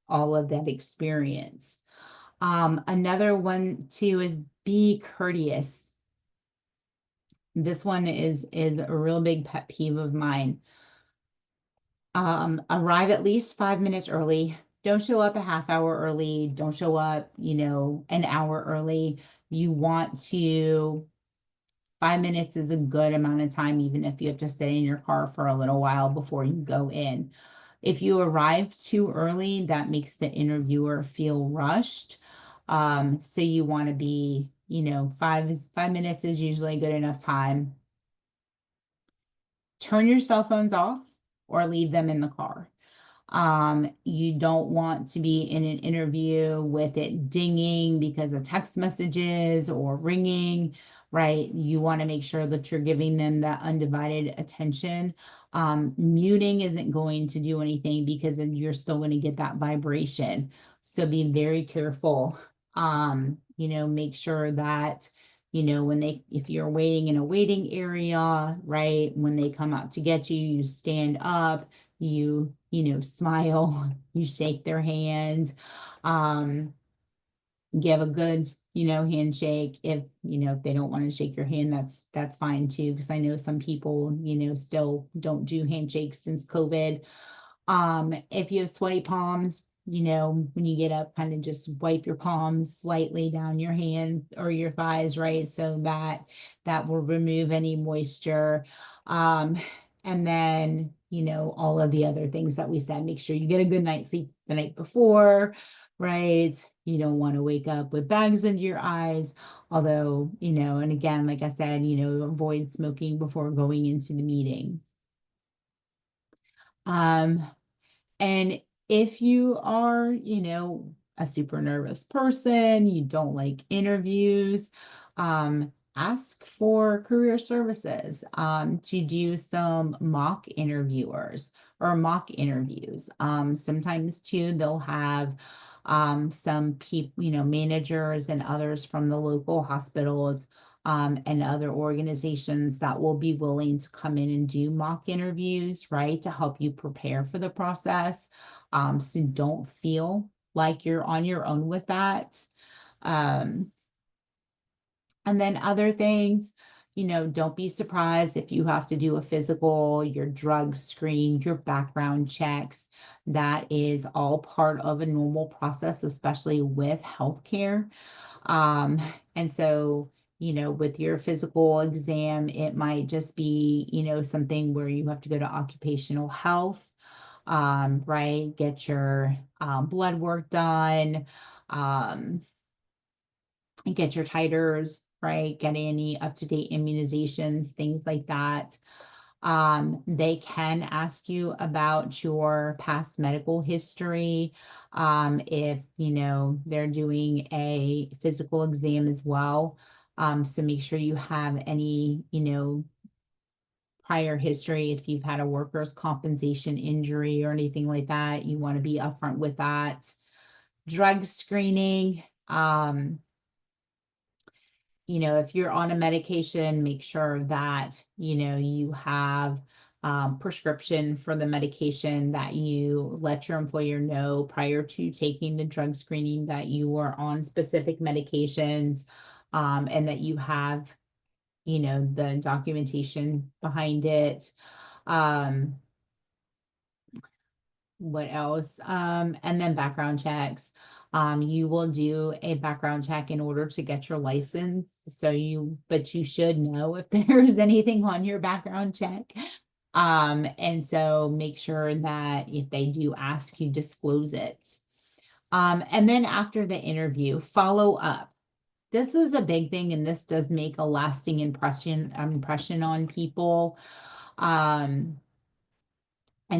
all of that experience. Another one too is be courteous. This one is a real big pet peeve of mine. Arrive at least 5 minutes early. Don't show up a half hour early. Don't show up, an hour early. You want to 5 minutes is a good amount of time, even if you have to stay in your car for a little while before you go in. If you arrive too early, that makes the interviewer feel rushed. So you want to be, 5 minutes is usually a good enough time. Turn your cell phones off or leave them in the car. You don't want to be in an interview with it dinging because of text messages or ringing, right? You want to make sure that you're giving them that undivided attention. Muting isn't going to do anything because then you're still going to get that vibration. So be very careful. Make sure that if you're waiting in a waiting area, right, when they come out to get you, you stand up, you smile, you shake their hand, give a good handshake. If they don't want to shake your hand, that's fine too, because I know some people still don't do handshakes since COVID. If you have sweaty palms, when you get up, kind of just wipe your palms slightly down your hands or your thighs, right? So that will remove any moisture. And then, all of the other things that we said, make sure you get a good night's sleep the night before, right? You don't want to wake up with bags under your eyes, although, and again, like I said, avoid smoking before going into the meeting. And if you are, a super nervous person, you don't like interviews, ask for career services to do some mock interviewers or mock interviews. Sometimes too, they'll have some people, managers and others from the local hospitals and other organizations that will be willing to come in and do mock interviews, right, to help you prepare for the process. So don't feel like you're on your own with that. And then other things, don't be surprised if you have to do a physical, your drug screen, your background checks. That is all part of a normal process, especially with healthcare. And so, with your physical exam, it might just be, something where you have to go to occupational health, right? Get your blood work done, and get your titers, right? Get any up-to-date immunizations, things like that. They can ask you about your past medical history. If, they're doing a physical exam as well. So make sure you have any, prior history. If you've had a workers' compensation injury or anything like that, you want to be upfront with that. Drug screening. If you're on a medication, make sure that, you have prescription for the medication, that you let your employer know prior to taking the drug screening that you are on specific medications, and that you have, the documentation behind it. What else? And then background checks. You will do a background check in order to get your license. But you should know if there's anything on your background check. And so make sure that if they do ask, you disclose it. And then after the interview, follow up. This is a big thing, and this does make a lasting impression on people. And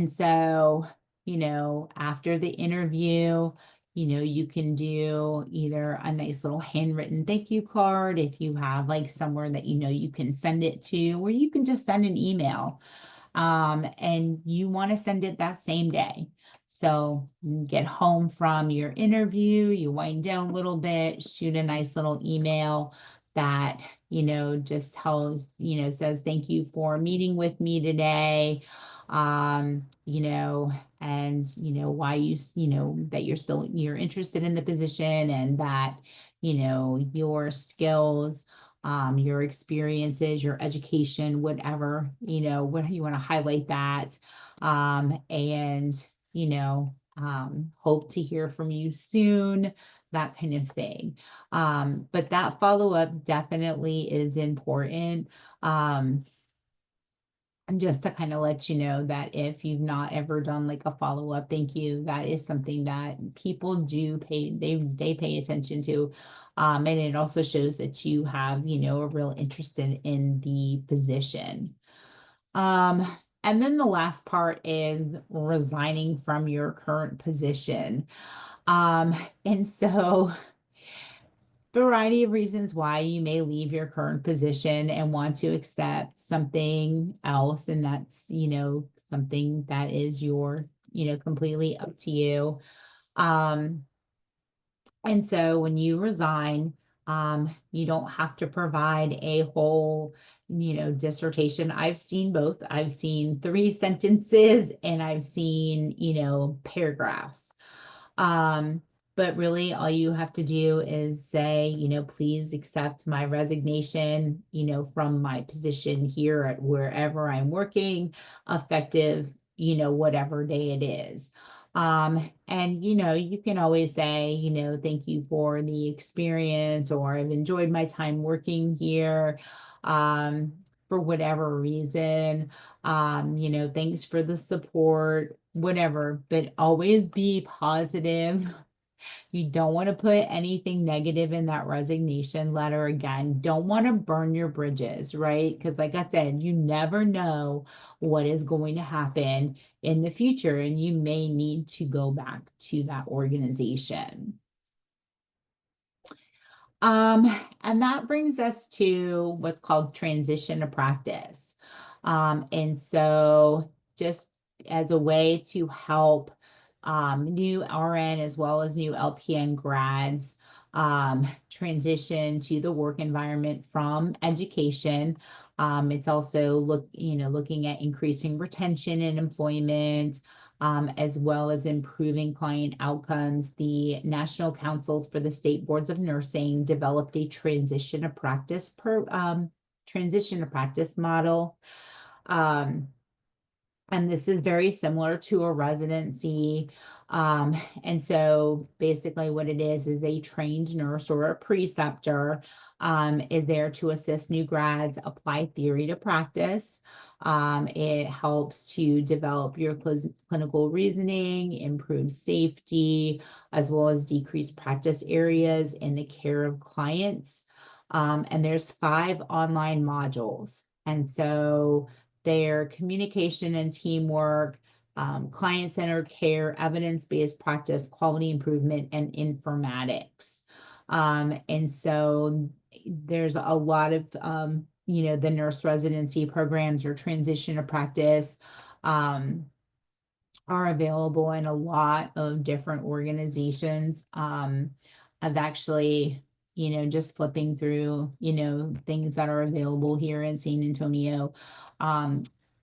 so, after the interview, you can do either a nice little handwritten thank you card if you have like somewhere that you can send it to, or you can just send an email. And you want to send it that same day. So you get home from your interview, you wind down a little bit, shoot a nice little email that, just tells, says, thank you for meeting with me today. And, why that you're interested in the position, and that, your skills, your experiences, your education, whatever, what you want to highlight that, and, hope to hear from you soon, that kind of thing. But that follow-up definitely is important. And just to kind of let you know that if you've not ever done like a follow-up thank you, that is something that people do they pay attention to. And it also shows that you have, a real interest in the position. And then the last part is resigning from your current position. And so variety of reasons why you may leave your current position and want to accept something else. And that's, something that is completely up to you. And so when you resign, you don't have to provide a whole, dissertation. I've seen both. I've seen 3 sentences and I've seen, paragraphs. But really all you have to do is say, please accept my resignation, from my position here at wherever I'm working, effective, whatever day it is. And you can always say, thank you for the experience, or I've enjoyed my time working here, for whatever reason, thanks for the support, whatever, but always be positive. You don't want to put anything negative in that resignation letter. Again, don't want to burn your bridges, right? Because like I said, you never know what is going to happen in the future, and you may need to go back to that organization. And that brings us to what's called transition to practice. And so just as a way to help new RN as well as new LPN grads transition to the work environment from education. It's also looking at increasing retention and employment, as well as improving client outcomes. The National Councils for the State Boards of Nursing developed a transition to practice model. And this is very similar to a residency. And so basically what it is a trained nurse or a preceptor is there to assist new grads apply theory to practice. It helps to develop your clinical reasoning, improve safety, as well as decrease practice areas in the care of clients. And there's 5 online modules. And so their communication and teamwork, client-centered care, evidence-based practice, quality improvement, and informatics. And so there's a lot of, the nurse residency programs or transition to practice are available in a lot of different organizations. I've actually, just flipping through, things that are available here in San Antonio.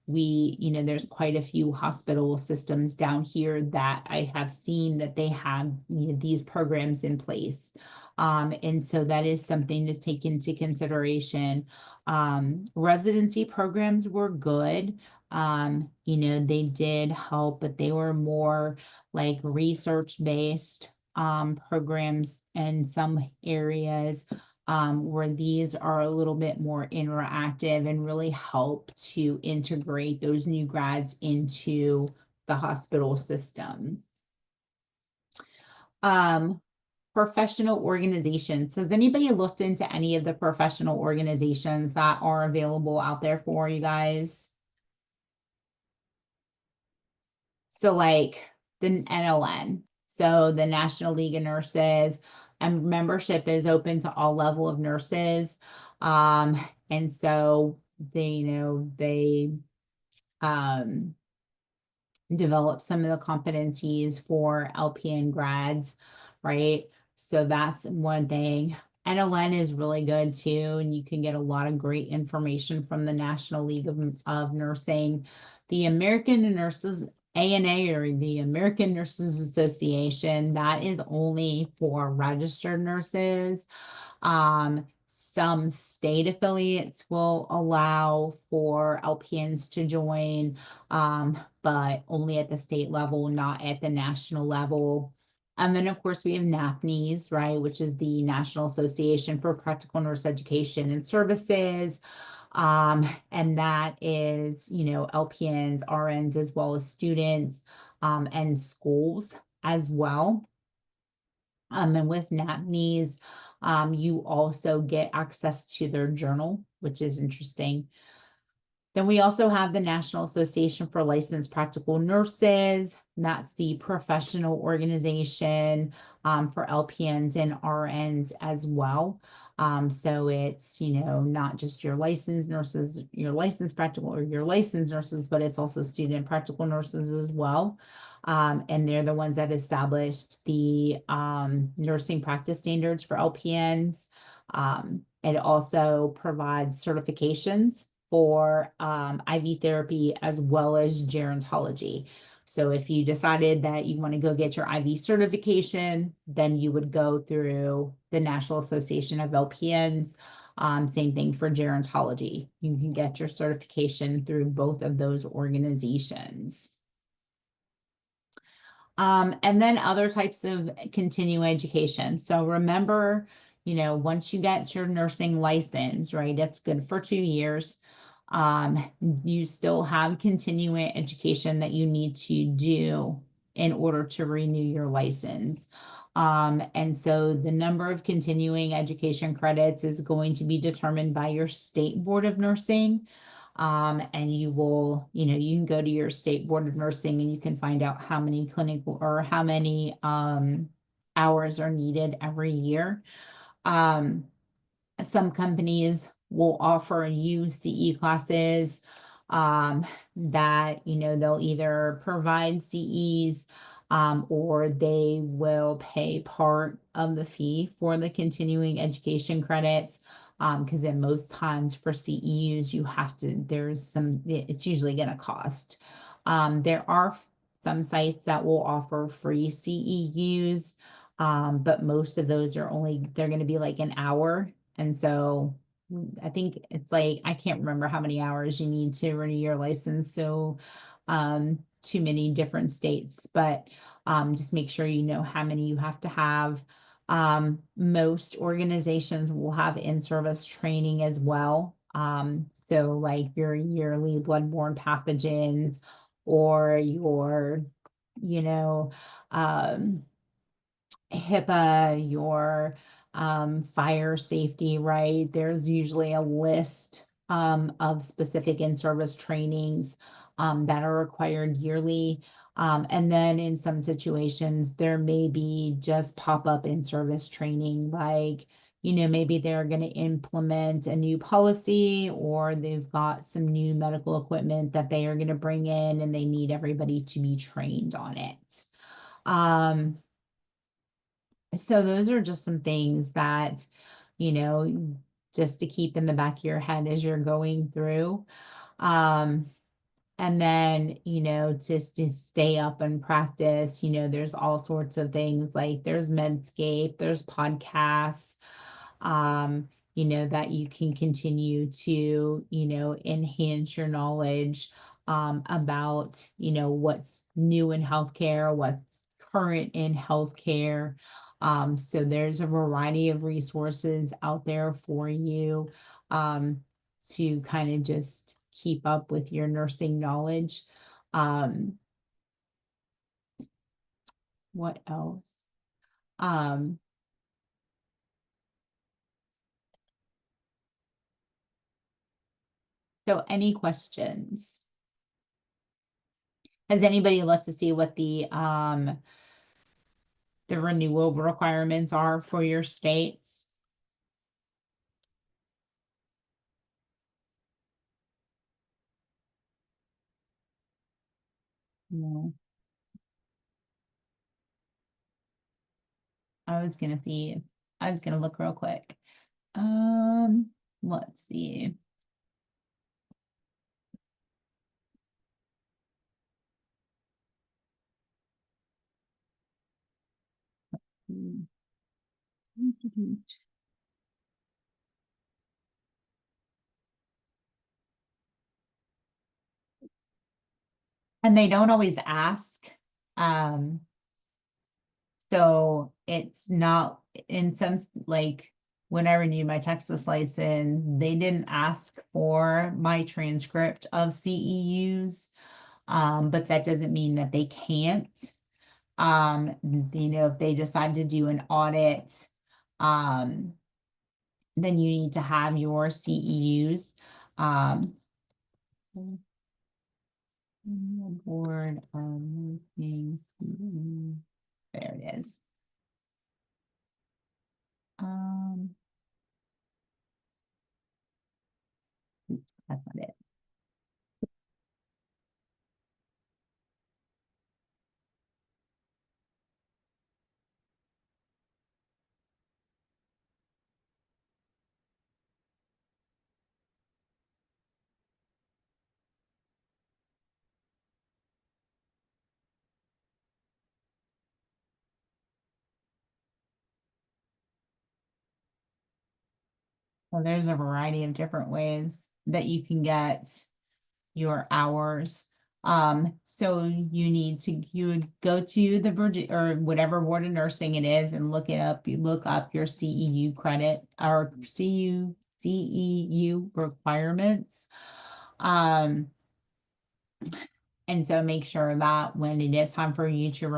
There's quite a few hospital systems down here that I have seen that they have these programs in place. And so that is something to take into consideration. Residency programs were good. They did help, but they were more like research-based programs in some areas, where these are a little bit more interactive and really help to integrate those new grads into the hospital system. Professional organizations. Has anybody looked into any of the professional organizations that are available out there for you guys? So like the NLN, so the National League of Nurses, and membership is open to all level of nurses. And so they develop some of the competencies for LPN grads, right? So that's one thing. NLN is really good too, and you can get a lot of great information from the National League of Nursing. The American Nurses ANA, or the American Nurses Association, that is only for registered nurses. Some state affiliates will allow for LPNs to join, but only at the state level, not at the national level. And then, of course, we have NAPNES, right, which is the National Association for Practical Nurse Education and Services. And that is, LPNs, RNs, as well as students, and schools as well. And with NAPNES, you also get access to their journal, which is interesting. Then we also have the National Association for Licensed Practical Nurses. That's the professional organization for LPNs and RNs as well. So it's, not just your licensed nurses, your licensed practical or your licensed nurses, but it's also student practical nurses as well. And they're the ones that established the nursing practice standards for LPNs. It also provides certifications for IV therapy as well as gerontology. So if you decided that you want to go get your IV certification, then you would go through the National Association of LPNs. Same thing for gerontology. You can get your certification through both of those organizations. And then other types of continuing education. So remember, once you get your nursing license, right, it's good for 2 years. You still have continuing education that you need to do in order to renew your license. And so the number of continuing education credits is going to be determined by your state board of nursing. And you will, you can go to your state board of nursing and you can find out how many clinical or how many hours are needed every year. Some companies will offer you CE classes that, they'll either provide CEs or they will pay part of the fee for the continuing education credits. Because in most times for CEUs, it's usually going to cost. There are some sites that will offer free CEUs, but most of those they're going to be like an hour. And so I think it's like, I can't remember how many hours you need to renew your license. So, too many different states, but, just make sure you know how many you have to have. Most organizations will have in-service training as well. So like your yearly bloodborne pathogens or your, you know, HIPAA, your fire safety, right? There's usually a list of specific in-service trainings that are required yearly. And then in some situations, there may be just pop-up in-service training, like, maybe they're going to implement a new policy or they've got some new medical equipment that they are going to bring in and they need everybody to be trained on it. So those are just some things that, just to keep in the back of your head as you're going through. And then, just to stay up and practice, there's all sorts of things like there's Medscape, there's podcasts, that you can continue to, enhance your knowledge about, what's new in healthcare, what's current in healthcare. So there's a variety of resources out there for you to kind of just keep up with your nursing knowledge. What else? So any questions? Has anybody looked to see what the renewal requirements are for your states? No. I was gonna look real quick. Let's see. And they don't always ask. So it's not in some, like when I renewed my Texas license, they didn't ask for my transcript of CEUs. But that doesn't mean that they can't. If they decide to do an audit, then you need to have your CEUs. Board of Nursing CEU. There it is. That's not it. Well, there's a variety of different ways that you can get your hours. So you would go to the Virgin or whatever board of nursing it is and look it up. You look up your CEU credit or CEU requirements. And so make sure that when it is time for you to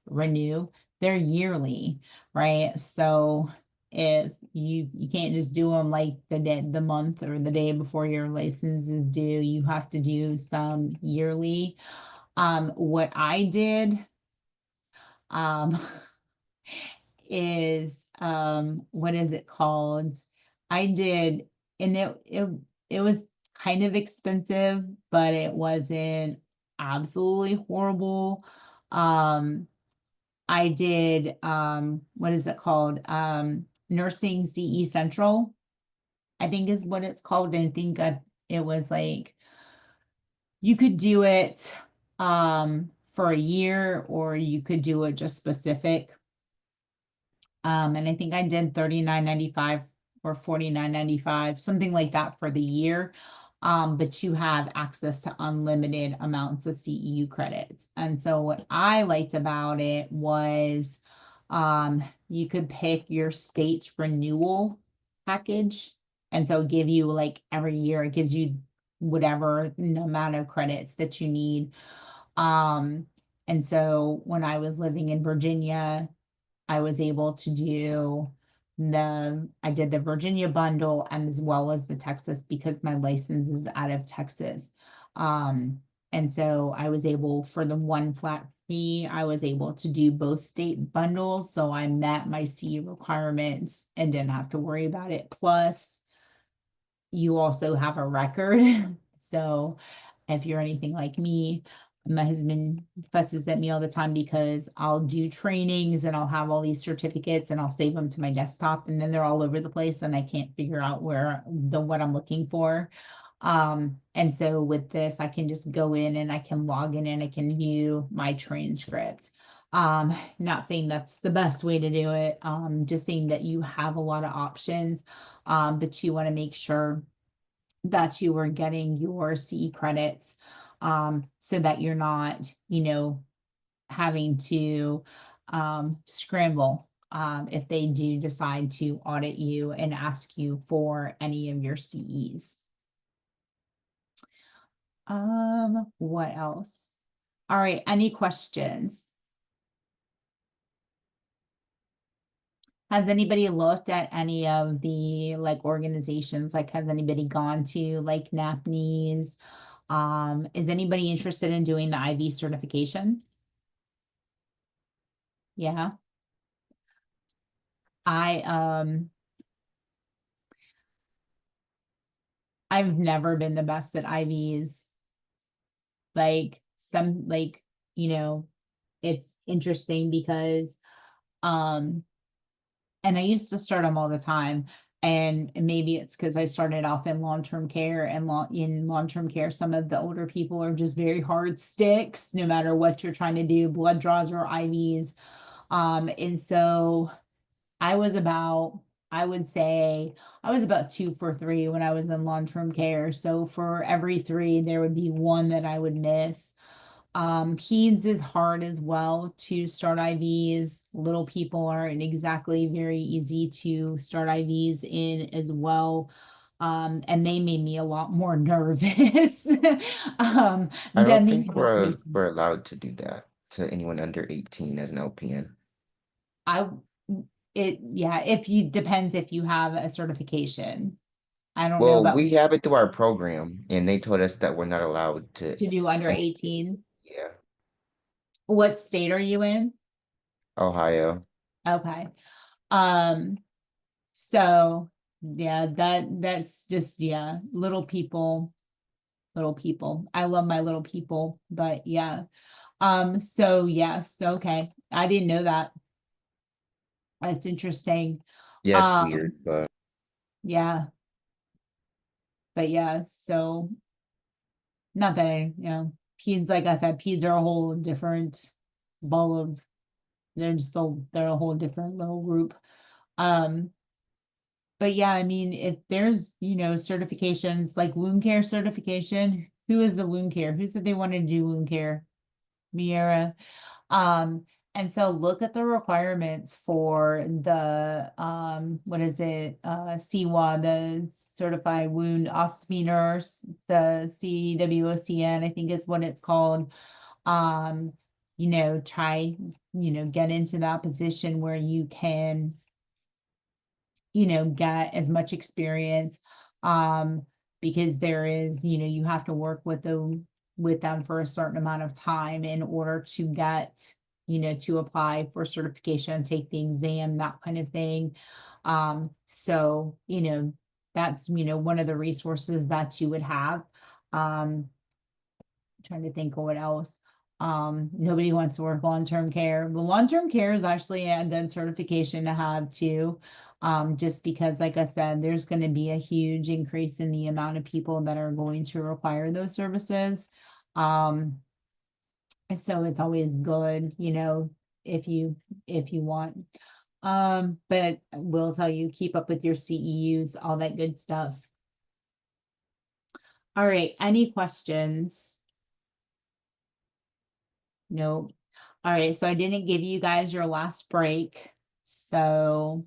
renew, they're yearly, right? So if you can't just do them like the month or the day before your license is due, you have to do some yearly. What I did is what is it called? I did, and it was kind of expensive, but it wasn't absolutely horrible. I did, what is it called? Nursing CE Central, I think is what it's called. And I think it was like, you could do it, for a year, or you could do it just specific. And I think I did $39.95 or $49.95, something like that for the year. But you have access to unlimited amounts of CEU credits. And so what I liked about it was, you could pick your state's renewal package. And so give you like every year, it gives you whatever amount of credits that you need. And so when I was living in Virginia, I was able to do I did the Virginia bundle and as well as the Texas, because my license is out of Texas. And so I was able, for the one flat fee, I was able to do both state bundles. So I met my CE requirements and didn't have to worry about it. Plus, you also have a record. So if you're anything like me, my husband fusses at me all the time because I'll do trainings and I'll have all these certificates and I'll save them to my desktop, and then they're all over the place and I can't figure out what I'm looking for. And so with this, I can just go in and I can log in and I can view my transcript. Not saying that's the best way to do it. Just saying that you have a lot of options, but you want to make sure that you are getting your CE credits, so that you're not, having to scramble if they do decide to audit you and ask you for any of your CEs. What else? All right, any questions? Has anybody looked at any of the like organizations? Like, has anybody gone to like NAPNI's? Is anybody interested in doing the IV certification? Yeah. I've never been the best at IVs. Like it's interesting because, and I used to start them all the time. And maybe it's because I started off in long-term care, and in long-term care, some of the older people are just very hard sticks, no matter what you're trying to do, blood draws or IVs. And so I would say I was about 2 for 3 when I was in long-term care. So for every 3, there would be 1 that I would miss. Peds is hard as well to start IVs. Little people aren't exactly very easy to start IVs in as well. And they made me a lot more nervous. I Than don't the think adult patients. we're allowed to do that to anyone under 18 as an LPN. If you depends if you have a certification. I don't know Well, about we have it through our program, and they told us that we're not allowed to. to do under 18. Yeah, What state are you in? Ohio. Okay. So yeah, that's just, yeah, little people. I love my little people, but yeah. So yes, okay. I didn't know that. That's interesting. Yeah, it's Um, weird, but yeah. But yeah, so not that peds, like I said, peds are a whole different ball of, they're a whole different little group. But yeah, I mean, if there's, certifications like wound care certification, who is the wound care? Who said they wanted to do wound care? Miera. And so look at the requirements for the, what is it? CWA, the Certified Wound Ostomy Nurse, the CWOCN, I think is what it's called. Try, get into that position where you can, get as much experience, because there is, you have to work with them for a certain amount of time in order to get you know, to apply for certification, take the exam, that kind of thing. So, you know, that's, you know, one of the resources that you would have. Trying to think of what else. Nobody wants to work long-term care, but long-term care is actually a good certification to have too. Just because, like I said, there's going to be a huge increase in the amount of people that are going to require those services. So it's always good, you know, if you want. But we'll tell you, keep up with your CEUs, all that good stuff. All right, any questions? No. All right, so I didn't give you guys your last break. So